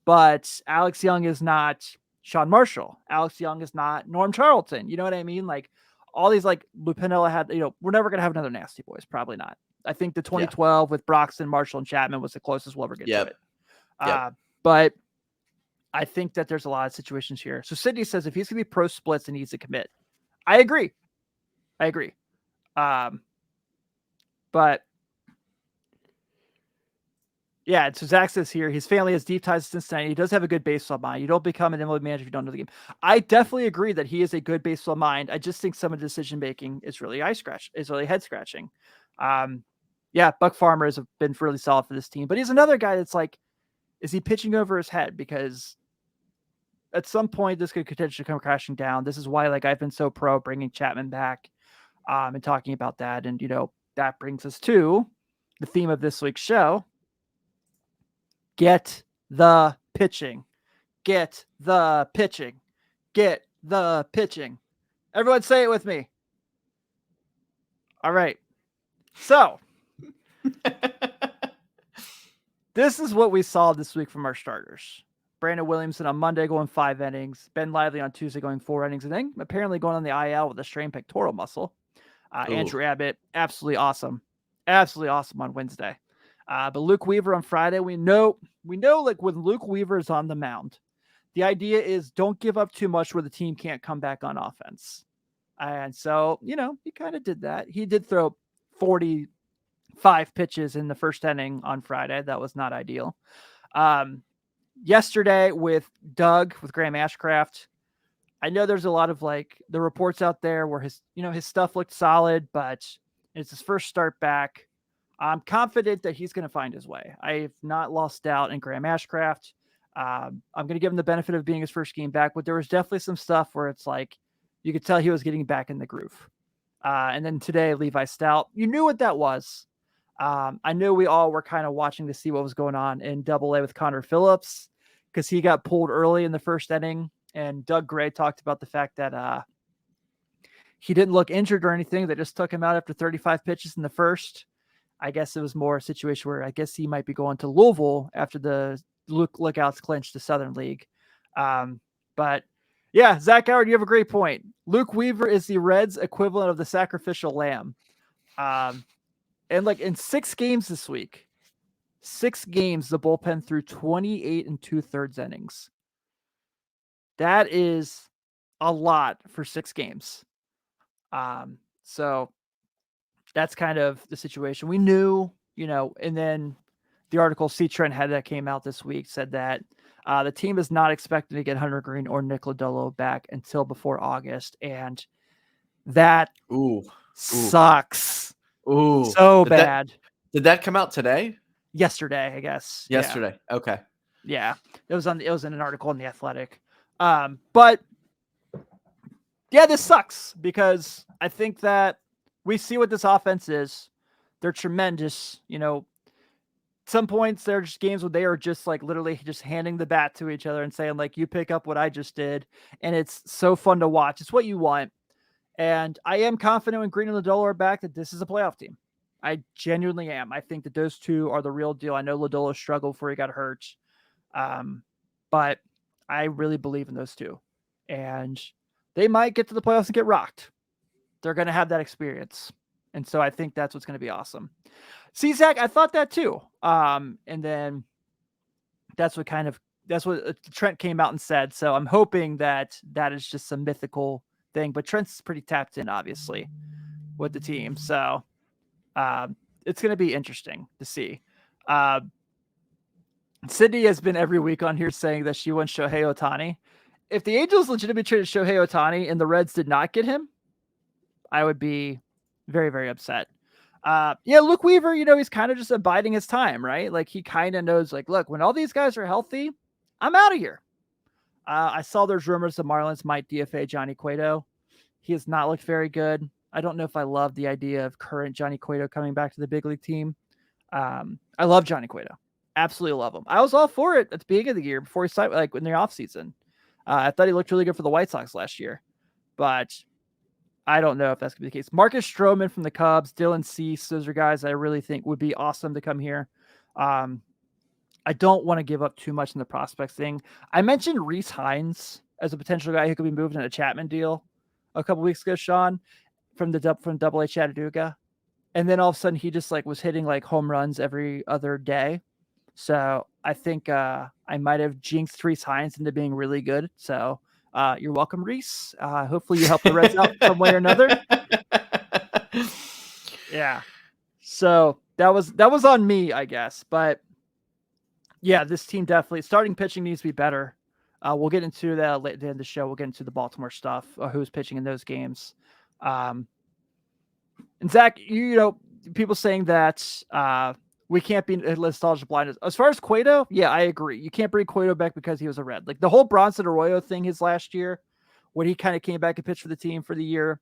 but Alex Young is not Sean Marshall. Alex Young is not Norm Charlton. You know what I mean? Like, all these, like, Lupinella had, we're never going to have another Nasty Boys. Probably not. I think the 2012 with Broxton, Marshall, and Chapman was the closest we'll ever get to it. But I think that there's a lot of situations here. So Sydney says if he's going to be pro splits, he needs to commit. I agree. But yeah, so Zach says here, his family has deep ties to Cincinnati. He does have a good baseball mind. You don't become an MLB manager if you don't know the game. I definitely agree that he is a good baseball mind. I just think some of the decision making is really head scratching. Buck Farmer has been really solid for this team, but he's another guy that's like, is he pitching over his head? Because at some point this could potentially come crashing down. This is why, like, I've been so pro bringing Chapman back and talking about that. And, that brings us to the theme of this week's show. Get the pitching. Get the pitching. Get the pitching. Everyone say it with me. All right. So this is what we saw this week from our starters. Brandon Williamson on Monday going 5 innings. Ben Lively on Tuesday going 4 innings. And then apparently going on the IL with a strained pectoral muscle. Andrew Abbott, absolutely awesome. Absolutely awesome on Wednesday. But Luke Weaver on Friday, we know, like, when Luke Weaver is on the mound, the idea is don't give up too much where the team can't come back on offense. And so, he kind of did that. He did throw 45 pitches in the first inning on Friday. That was not ideal. Yesterday with Doug, with Graham Ashcraft, I know there's a lot of, like, the reports out there where his stuff looked solid, but it's his first start back. I'm confident that he's going to find his way. I've not lost doubt in Graham Ashcraft. I'm going to give him the benefit of being his first game back, but there was definitely some stuff where it's like, you could tell he was getting back in the groove. And then today, Levi Stout, you knew what that was. I knew we all were kind of watching to see what was going on in Double-A with Connor Phillips, because he got pulled early in the first inning. And Doug Gray talked about the fact that he didn't look injured or anything. They just took him out after 35 pitches in the first. I guess it was more a situation where I guess he might be going to Louisville after the Lookouts clinched the Southern League. But yeah, Zach Howard, you have a great point. Luke Weaver is the Reds' equivalent of the sacrificial lamb. And, like, in 6 games this week, 6 games, the bullpen threw 28 2/3 innings. That is a lot for 6 games. So that's kind of the situation. We knew, and then the article C. Trent had that came out this week said that the team is not expecting to get Hunter Green or Nick Lodolo back until before August. And that sucks. So bad. Did that come out today? Yesterday, I guess. Yesterday. Yeah. Okay. Yeah. It was in an article in The Athletic. But yeah, this sucks because I think that we see what this offense is. They're tremendous. Some points there's just games where they are just like literally just handing the bat to each other and saying like, you pick up what I just did. And it's so fun to watch. It's what you want. And I am confident when Green and Lodolo are back that this is a playoff team. I genuinely am. I think that those two are the real deal. I know Lodolo struggled before he got hurt. But I really believe in those two. And they might get to the playoffs and get rocked. They're going to have that experience. And so I think that's what's going to be awesome. See, Zach, I thought that too. And then that's what Trent came out and said. So I'm hoping that is just some mythical thing. But Trent's pretty tapped in, obviously, with the team. So it's going to be interesting to see. Sydney has been every week on here saying that she wants Shohei Ohtani. If the Angels legitimately traded Shohei Ohtani and the Reds did not get him, I would be very, very upset. Luke Weaver, he's kind of just abiding his time, right? Like he kind of knows, like, look, when all these guys are healthy, I'm out of here. I saw there's rumors the Marlins might DFA Johnny Cueto. He has not looked very good. I don't know if I love the idea of current Johnny Cueto coming back to the big league team. I love Johnny Cueto. Absolutely love him. I was all for it at the beginning of the year before he started, like in the offseason. I thought he looked really good for the White Sox last year, but I don't know if that's going to be the case. Marcus Stroman from the Cubs, Dylan Cease, those are guys I really think would be awesome to come here. I don't want to give up too much in the prospects thing. I mentioned Reese Hines as a potential guy who could be moved in a Chapman deal a couple weeks ago, Sean, from Double A Chattanooga. And then all of a sudden he just like was hitting like home runs every other day. So I think I might have jinxed Reese Hines into being really good. So you're welcome, Reese. Hopefully you help the Reds out some way or another. Yeah. So that was on me, I guess. But yeah, this team definitely starting pitching needs to be better. We'll get into that at the end of the show. We'll get into the Baltimore stuff, who's pitching in those games. And Zach, people saying that we can't be nostalgia blind. As far as Cueto, yeah, I agree. You can't bring Cueto back because he was a Red. Like the whole Bronson Arroyo thing his last year, when he kind of came back and pitched for the team for the year,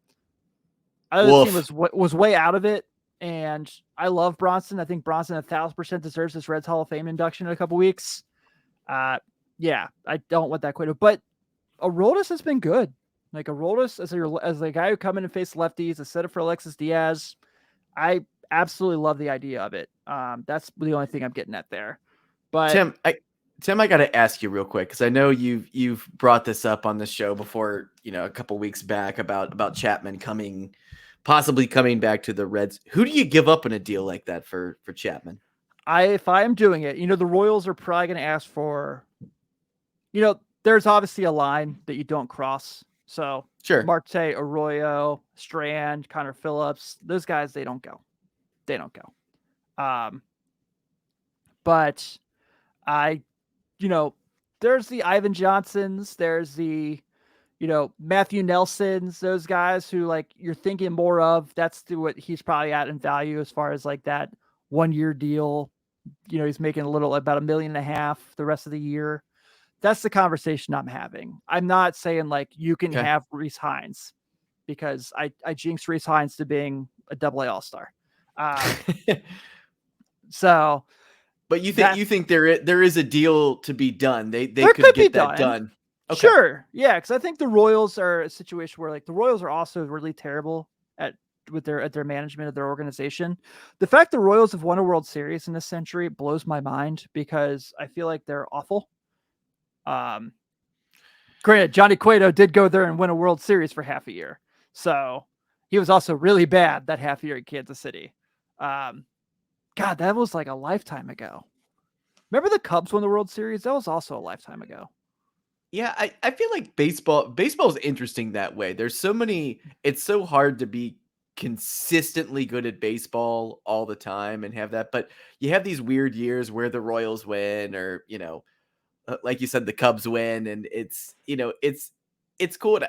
the team was way out of it. And I love Bronson. I think Bronson 1,000% deserves this Reds Hall of Fame induction in a couple weeks. Yeah, I don't want that Cueto, but Aroldis has been good. Like Aroldis as a guy who come in and face lefties, a setup for Alexis Diaz. I absolutely love the idea of it. That's the only thing I'm getting at there. But Tim, I got to ask you real quick because I know you've brought this up on the show before. A couple weeks back about Chapman possibly coming back to the Reds. Who do you give up in a deal like that for Chapman? If I am doing it, the Royals are probably going to ask for. There's obviously a line that you don't cross. So sure, Marte, Arroyo, Strand, Connor Phillips, those guys, they don't go. But there's the Ivan Johnsons, there's the, Matthew Nelsons, those guys who like you're thinking more of. That's what he's probably at in value as far as like that 1 year deal. He's making about $1.5 million the rest of the year. That's the conversation I'm having. I'm not saying like you can have Reese Hines because I jinxed Reese Hines to being a Double A All-Star. So, but you think there is a deal to be done? They could get that done. Okay. Sure, yeah, because I think the Royals are a situation where like the Royals are also really terrible at their management of their organization. The fact the Royals have won a World Series in this century blows my mind because I feel like they're awful. Granted, Johnny Cueto did go there and win a World Series for half a year. So he was also really bad that half year in Kansas City. God, that was like a lifetime ago. Remember the Cubs won the World Series? That was also a lifetime ago. Yeah, I feel like baseball is interesting that way. There's so many, it's so hard to be consistently good at baseball all the time and have that. But you have these weird years where the Royals win or, like you said, the Cubs win, and it's cool.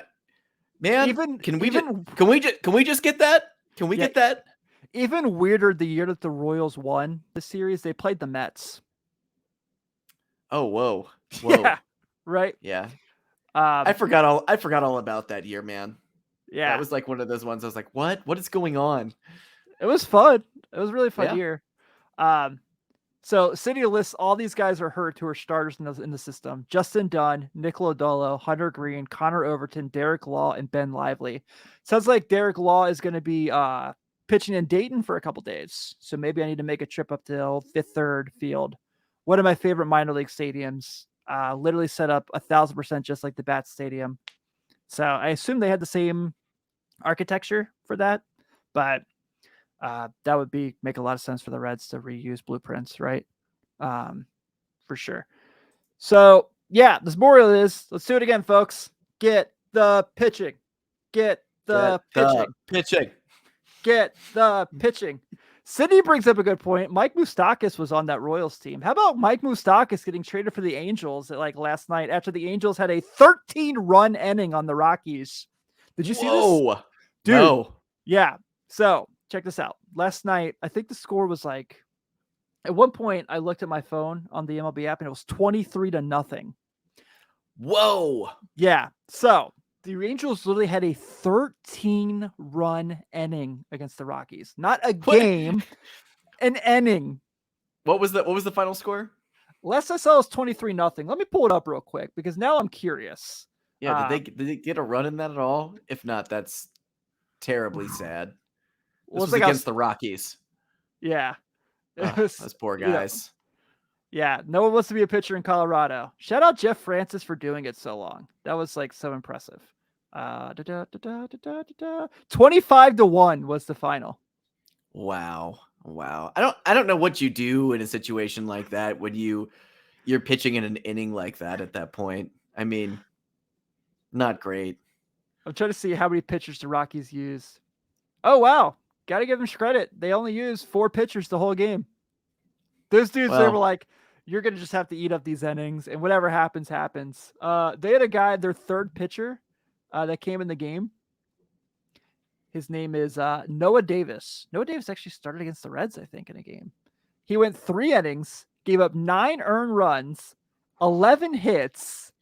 Man, can we just get that? Can we get that? Even weirder, the year that the Royals won the series, they played the Mets. Oh, whoa. Yeah, right. Yeah. I forgot all about that year, man. Yeah. That was like one of those ones I was like, what is going on? It was fun. It was a really fun Yeah. year. So City lists all these guys are hurt who are starters in the system. Justin Dunn, Nick Lodolo, Hunter Green, Connor Overton, Derek Law, and Ben Lively. Sounds like Derek Law is going to be pitching in Dayton for a couple days. So maybe I need to make a trip up to Fifth Third Field. One of my favorite minor league stadiums. Literally set up 1,000% just like the Bat Stadium. So I assume they had the same architecture for that, but that would make a lot of sense for the Reds to reuse blueprints, right? For sure. So yeah, this moral is, let's do it again, folks. Get the pitching. Get the pitching. Get the pitching. Sydney brings up a good point. Mike Moustakas was on that Royals team. How about Mike Moustakas getting traded for the Angels like last night after the Angels had a 13-run inning on the Rockies? Did you see this? Dude, no. Yeah. So check this out. Last night, I think the score was like, at one point I looked at my phone on the MLB app and it was 23-0. Whoa. Yeah. So the Angels literally had a 13-run inning against the Rockies. Not a game, an inning. What was the final score? Last I saw was 23-0. Let me pull it up real quick because now I'm curious. Yeah, did they get a run in that at all? If not, that's terribly sad. This was against the Rockies. Yeah. Those poor guys. Yeah, no one wants to be a pitcher in Colorado. Shout out Jeff Francis for doing it so long. That was like so impressive. 25-1 was the final. Wow. I don't know what you do in a situation like that when you're pitching in an inning like that at that point. I mean, not great. I'm trying to see how many pitchers the Rockies use. Oh, wow. Got to give them credit. They only used 4 pitchers the whole game. Those dudes, they were like, you're going to just have to eat up these innings, and whatever happens, happens. They had a guy, their third pitcher that came in the game. His name is Noah Davis. Noah Davis actually started against the Reds, I think, in a game. He went 3 innings, gave up 9 earned runs, 11 hits.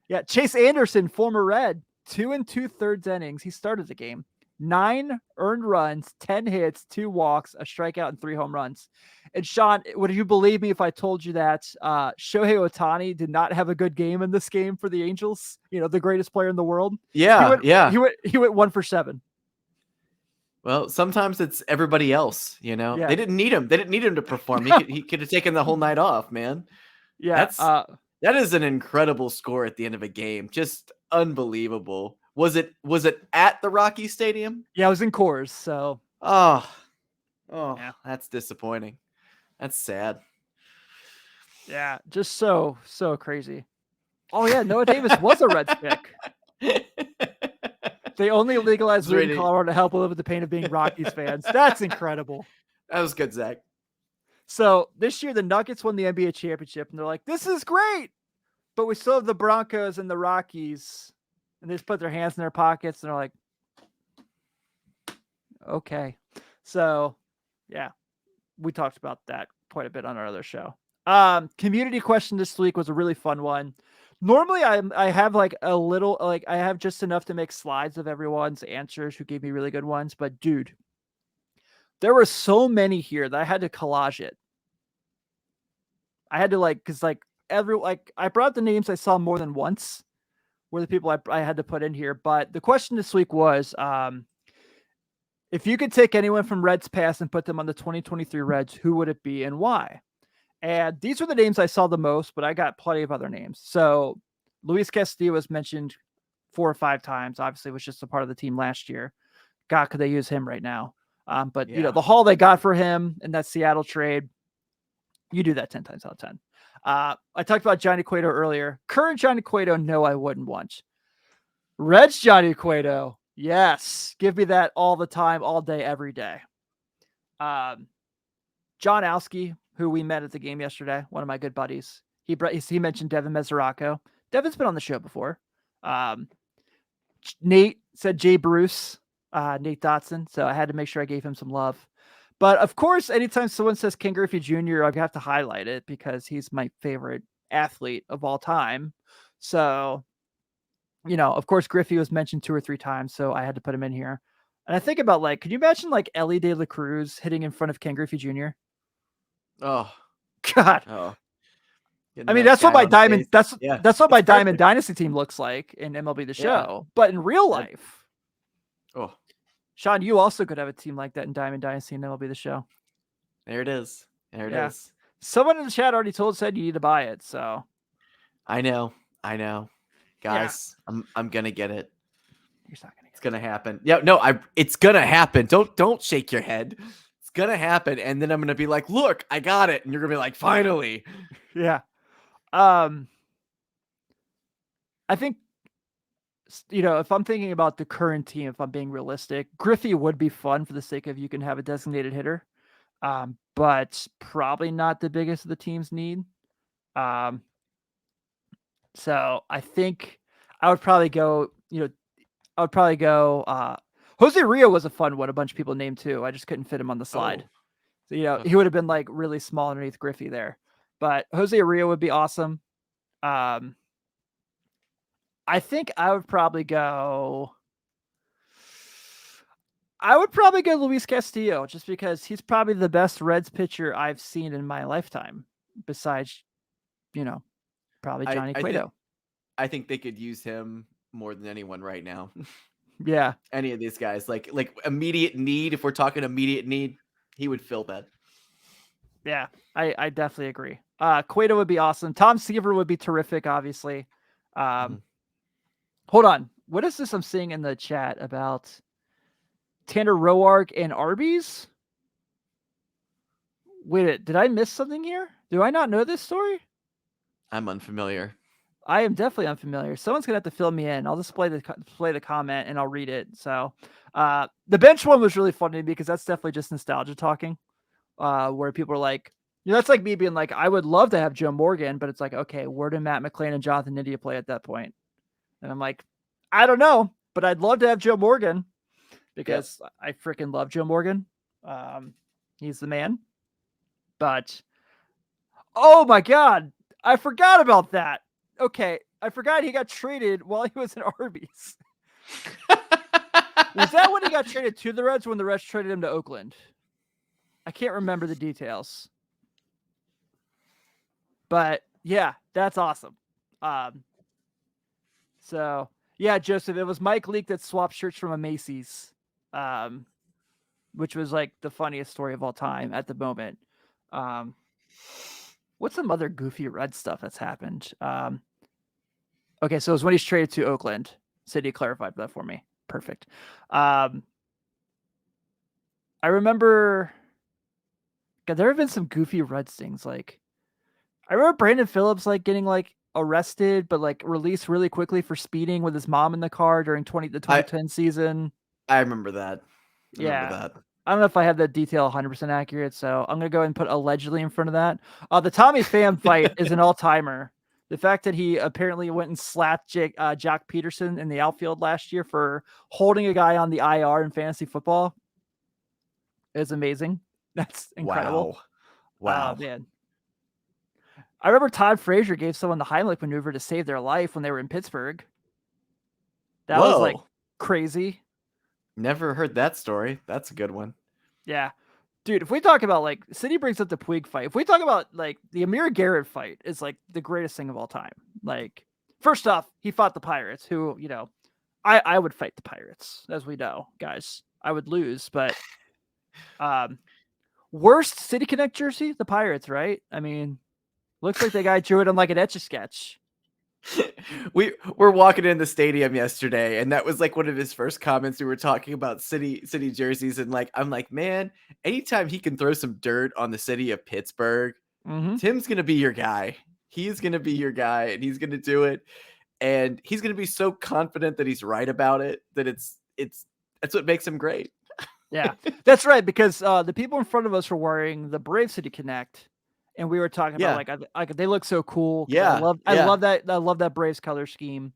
Yeah, Chase Anderson, former Red, 2 2/3 innings. He started the game. 9 earned runs, 10 hits, 2 walks, a strikeout, and 3 home runs. And Sean, would you believe me if I told you that Shohei Ohtani did not have a good game in this game for the Angels? You know, the greatest player in the world. Yeah, He went 1 for 7. Well, sometimes it's everybody else, you know. Yeah. They didn't need him. They didn't need him to perform. He could have taken the whole night off, man. Yeah, that is an incredible score at the end of a game. Just unbelievable. Was it at the Rocky Stadium? Yeah, it was in Coors. So yeah. That's disappointing. That's sad. Yeah, just so crazy. Oh yeah, Noah Davis was a Reds pick. They only legalized weed in Colorado to help live with the pain of being Rockies fans. That's incredible. That was good, Zach. So this year the Nuggets won the NBA championship, and they're like, "This is great," but we still have the Broncos and the Rockies, and they just put their hands in their pockets, and they're like, "Okay." So, yeah, we talked about that quite a bit on our other show. Community question this week was a really fun one. Normally I have like a little, like I have just enough to make slides of everyone's answers who gave me really good ones, but dude, there were so many here that I had to collage it. I had to because I brought the names I saw more than once were the people I had to put in here. But the question this week was, if you could take anyone from Reds past and put them on the 2023 Reds, who would it be and why? And these were the names I saw the most, but I got plenty of other names. So Luis Castillo was mentioned 4 or 5 times. Obviously, was just a part of the team last year. God, could they use him right now? But you know, the haul they got for him in that Seattle trade, you do that 10 times out of 10. I talked about Johnny Cueto earlier. Current Johnny Cueto, no, I wouldn't want. Reds Johnny Cueto, yes. Give me that all the time, all day, every day. John Alski, who we met at the game yesterday, one of my good buddies. He mentioned Devin Mesoraco. Devin's been on the show before. Nate said Jay Bruce, Nate Dotson. So I had to make sure I gave him some love. But of course, anytime someone says Ken Griffey Jr., I have to highlight it because he's my favorite athlete of all time. So Of course, Griffey was mentioned 2 or 3 times, so I had to put him in here. And I think about could you imagine Ellie De La Cruz hitting in front of Ken Griffey Jr.? Oh, God. oh, getting I mean, that that's what guy my on Diamond base. that's Yeah, that's what it's my Diamond perfect. Dynasty team looks like in MLB The Yeah. Show. But in real That- life, oh, Sean, you also could have a team like that in Diamond Dynasty and MLB The Show. there it is. There it Yeah. is. Someone in the chat already said you need to buy it, so I know. yeah. Guys, I'm gonna get it. You're not gonna It's gonna happen. Yeah, no, it's gonna happen. Don't shake your head. It's gonna happen. And then I'm gonna be like, look, I got it. And you're gonna be like, finally. Yeah. I think if I'm thinking about the current team, if I'm being realistic, Griffey would be fun for the sake of you can have a designated hitter. But probably not the biggest of the team's need. So I think I would probably go, Jose Rio was a fun one. A bunch of people named too. I just couldn't fit him on the slide. So, he would have been really small underneath Griffey there, but Jose Rio would be awesome. I think I would probably go Luis Castillo just because he's probably the best Reds pitcher I've seen in my lifetime, besides, probably Johnny Cueto. I think they could use him more than anyone right now. Yeah. Any of these guys, like immediate need. If we're talking immediate need, he would fill that. Yeah, I definitely agree. Cueto would be awesome. Tom Seaver would be terrific, obviously. Hold on. What is this I'm seeing in the chat about Tanner Roark and Arby's? Wait, did I miss something here? Do I not know this story? I'm unfamiliar. I am definitely unfamiliar. Someone's gonna have to fill me in. I'll display the comment and I'll read it. So, the bench one was really funny because that's definitely just nostalgia talking. Where people are like, that's like me being like, I would love to have Joe Morgan, but it's like, okay, where did Matt McClain and Jonathan India play at that point? And I'm like, I don't know, but I'd love to have Joe Morgan because I freaking love Joe Morgan. He's the man. But oh my God, I forgot about that. Okay, I forgot he got traded while he was in Arby's. Was that when he got traded to the Reds, when the Reds traded him to Oakland? I can't remember the details. But yeah, that's awesome. So yeah, Joseph, it was Mike Leake that swapped shirts from a Macy's, which was the funniest story of all time at the moment. What's some other goofy Red stuff that's happened? Okay, so it was when he's traded to Oakland. City clarified that for me. Perfect. I remember. God, there have been some goofy Reds things. I remember Brandon Phillips getting arrested, but released really quickly for speeding with his mom in the car during the 2010 season. I remember that. I don't know if I have that detail 100% accurate, so I'm gonna go ahead and put allegedly in front of that. The Tommy Pham fight is an all-timer. The fact that he apparently went and slapped Jock Peterson in the outfield last year for holding a guy on the IR in fantasy football is amazing. That's incredible. Wow. Man. I remember Todd Frazier gave someone the Heimlich maneuver to save their life when they were in Pittsburgh. That was crazy. Never heard that story. That's a good one. Yeah. Dude, if we talk about City brings up the Puig fight, if we talk about the Amir Garrett fight is the greatest thing of all time. First off, he fought the Pirates, who, I would fight the Pirates, as we know, guys. I would lose, but worst City Connect jersey, the Pirates, right? I mean, looks like the guy drew it on an Etch-a-Sketch. We're walking in the stadium yesterday, and that was one of his first comments. We were talking about city jerseys, and I'm like, man, anytime he can throw some dirt on the city of Pittsburgh, Tim's gonna be your guy. He's gonna be your guy, and he's gonna do it, and he's gonna be so confident that he's right about it that that's what makes him great. Yeah, that's right, because the people in front of us were wearing the Brave City Connect. And we were talking about they look so cool. Yeah, I love that Braves color scheme.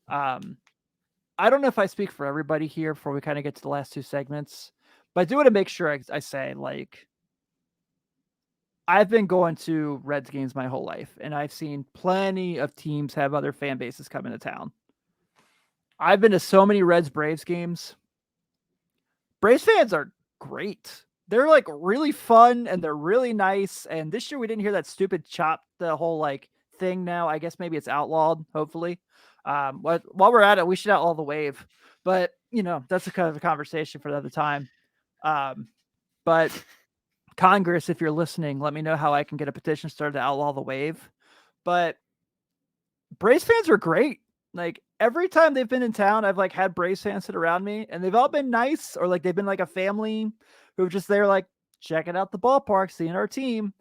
I don't know if I speak for everybody here before we kind of get to the last two segments, but I do want to make sure I say I've been going to Reds games my whole life, and I've seen plenty of teams have other fan bases come into town. I've been to so many Reds Braves games. Braves fans are great. They're like really fun and they're really nice. And this year we didn't hear that stupid chop the whole like thing now. I guess maybe it's outlawed, hopefully. But while we're at it, we should outlaw the wave. But that's a kind of a conversation for another time. But Congress, if you're listening, let me know how I can get a petition started to outlaw the wave. But Braves fans are great. Like every time they've been in town, I've like had Braves fans sit around me and they've all been nice, or like they've been like a family who just there like checking out the ballpark, seeing our team.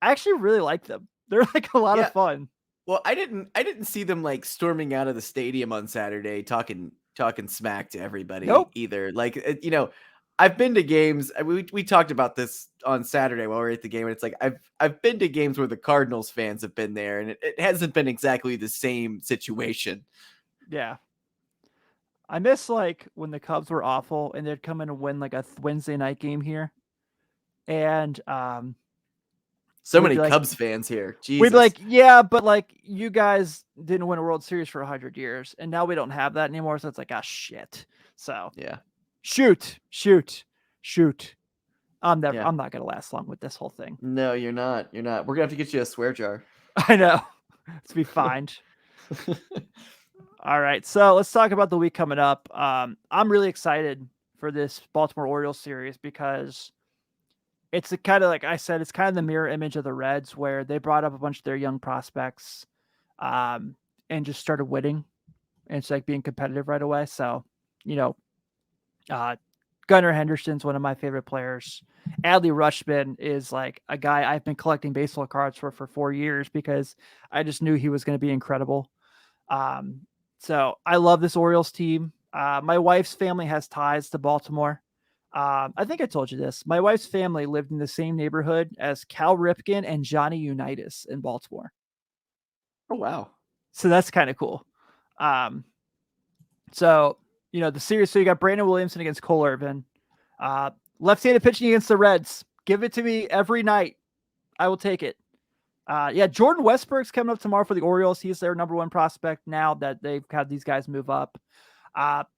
I actually really like them. They're like a lot of fun. Well, I didn't see them like storming out of the stadium on Saturday talking smack to everybody either. Like I've been to games. We talked about this on Saturday while we were at the game, and it's like I've been to games where the Cardinals fans have been there, and it hasn't been exactly the same situation. Yeah. I miss like when the Cubs were awful and they'd come in and win like a Wednesday night game here. And so many Cubs fans here. Jesus. We'd be like, yeah, but like you guys didn't win a World Series for 100 years, and now we don't have that anymore. So it's like, shit. So yeah, shoot. I'm not gonna last long with this whole thing. No, you're not. We're gonna have to get you a swear jar. I know. To be fined. All right, so let's talk about the week coming up. I'm really excited for this Baltimore Orioles series because it's a kind of, like I said, it's kind of the mirror image of the Reds, where they brought up a bunch of their young prospects and just started winning. And it's like being competitive right away. So, Gunnar Henderson's one of my favorite players. Adley Rutschman is like a guy I've been collecting baseball cards for 4 years because I just knew he was going to be incredible. So I love this Orioles team. My wife's family has ties to Baltimore. I think I told you this. My wife's family lived in the same neighborhood as Cal Ripken and Johnny Unitas in Baltimore. Oh, wow. So that's kind of cool. So, the series, so you got Brandon Williamson against Cole Irvin. Left-handed pitching against the Reds. Give it to me every night. I will take it. Jordan Westburg's coming up tomorrow for the Orioles. He's their number one prospect now that they've had these guys move up.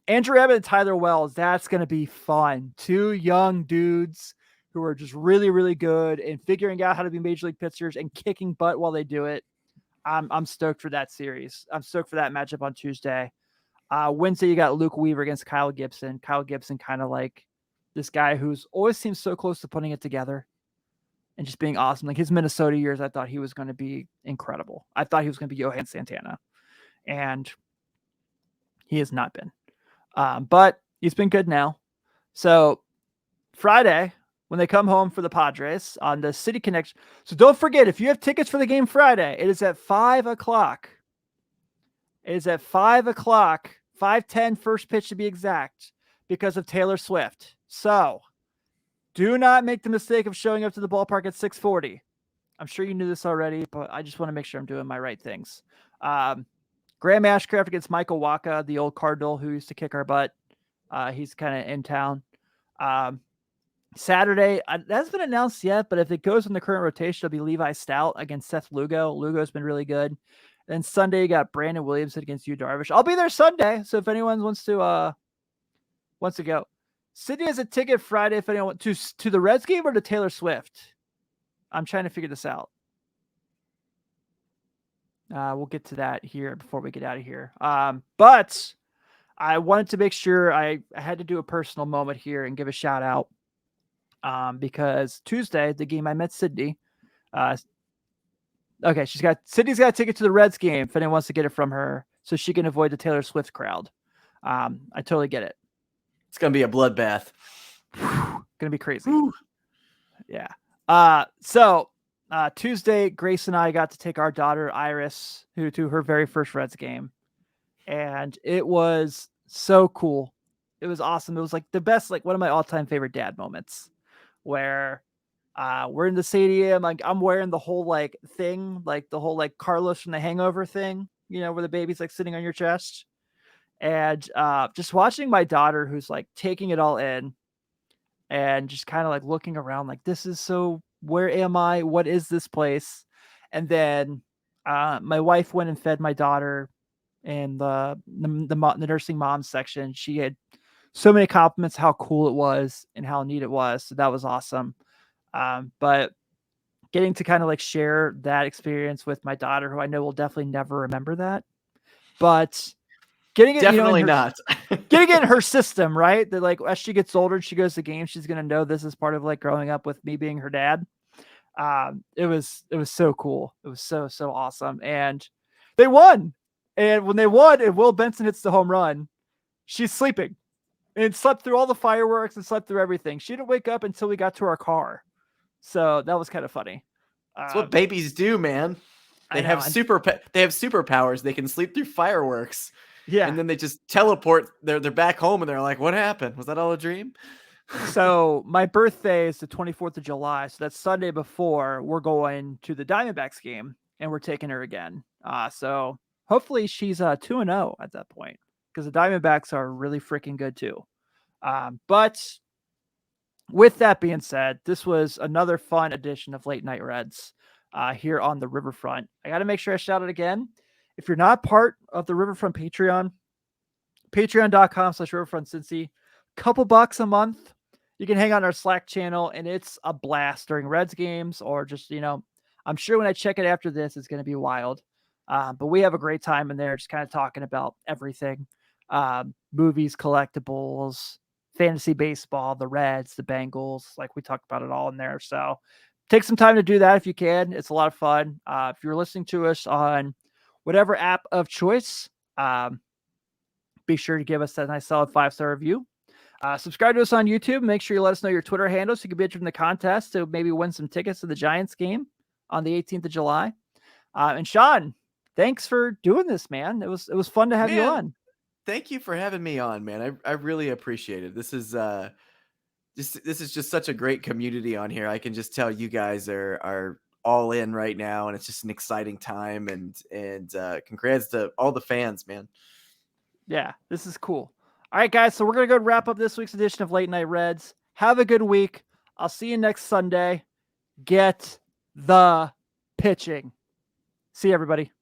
Andrew Abbott and Tyler Wells, that's going to be fun. Two young dudes who are just really, really good and figuring out how to be major league pitchers and kicking butt while they do it. I'm stoked for that series. I'm stoked for that matchup on Tuesday. Wednesday, you got Luke Weaver against Kyle Gibson. Kyle Gibson kind of like this guy who's always seems so close to putting it together and just being awesome. Like his Minnesota years, I thought he was going to be incredible. I thought he was going to be Johan Santana. And he has not been. But he's been good now. So Friday, when they come home for the Padres on the City Connection. So don't forget, if you have tickets for the game Friday, it is at 5 o'clock. It is at 5 o'clock, 5:10 first pitch to be exact, because of Taylor Swift. So do not make the mistake of showing up to the ballpark at 6:40. I'm sure you knew this already, but I just want to make sure I'm doing my right things. Graham Ashcraft against Michael Waka, the old Cardinal who used to kick our butt. He's kind of in town. Saturday, that hasn't been announced yet, but if it goes in the current rotation, it'll be Levi Stout against Seth Lugo. Lugo's been really good. Then Sunday, you got Brandon Williamson against Yu Darvish. I'll be there Sunday, so if anyone wants to go. Sydney has a ticket Friday if anyone to the Reds game or to Taylor Swift. I'm trying to figure this out. We'll get to that here before we get out of here. But I wanted to make sure I had to do a personal moment here and give a shout out. Because Tuesday, the game I met Sydney. Sydney's got a ticket to the Reds game if anyone wants to get it from her, so she can avoid the Taylor Swift crowd. I totally get it. It's gonna be a bloodbath. Gonna be crazy. Whew. Yeah. So Tuesday, Grace and I got to take our daughter Iris to her very first Reds game, and it was so cool. It was awesome. It was like the best, like one of my all-time favorite dad moments, where we're in the stadium. Like I'm wearing the whole like thing, like the whole like Carlos from The Hangover thing, where the baby's like sitting on your chest, and just watching my daughter who's like taking it all in and just kind of like looking around like, this is so, where am I? What is this place? And then my wife went and fed my daughter in the nursing mom section. She had so many compliments how cool it was and how neat it was. So that was awesome. But getting to kind of like share that experience with my daughter, who I know will definitely never remember that, but getting it, Definitely in her, not. getting it in her system, right? That like as she gets older and she goes to games, she's gonna know this is part of like growing up with me being her dad. It was so cool. It was so awesome, and they won. And when they won, and Will Benson hits the home run, she's sleeping and slept through all the fireworks and slept through everything. She didn't wake up until we got to our car, so that was kind of funny. That's what babies do, man. They have superpowers. They can sleep through fireworks. Yeah. And then they just teleport. They're back home and they're like, what happened? Was that all a dream? So my birthday is the 24th of July. So that's Sunday before we're going to the Diamondbacks game and we're taking her again. So hopefully she's 2-0 at that point, because the Diamondbacks are really freaking good too. But with that being said, this was another fun edition of Late Night Reds here on the Riverfront. I got to make sure I shout it again. If you're not part of the Riverfront Patreon, patreon.com/riverfrontcincy, couple bucks a month, you can hang on our Slack channel, and it's a blast during Reds games, or just, I'm sure when I check it after this, it's going to be wild. But we have a great time in there, just kind of talking about everything, movies, collectibles, fantasy baseball, the Reds, the Bengals, like we talked about it all in there. So take some time to do that if you can. It's a lot of fun. If you're listening to us on whatever app of choice, be sure to give us that nice solid 5-star review. Subscribe to us on YouTube. Make sure you let us know your Twitter handle so you can be entered in the contest to maybe win some tickets to the Giants game on the 18th of July. And Sean, thanks for doing this, man. It was fun to have you on. Thank you for having me on, man. I really appreciate it. This is just such a great community on here. I can just tell you guys are all in right now, and it's just an exciting time. And congrats to all the fans, man. Yeah, this is cool. All right, guys. So we're going to go wrap up this week's edition of Late Night Reds. Have a good week. I'll see you next Sunday. Get the pitching. See you, everybody.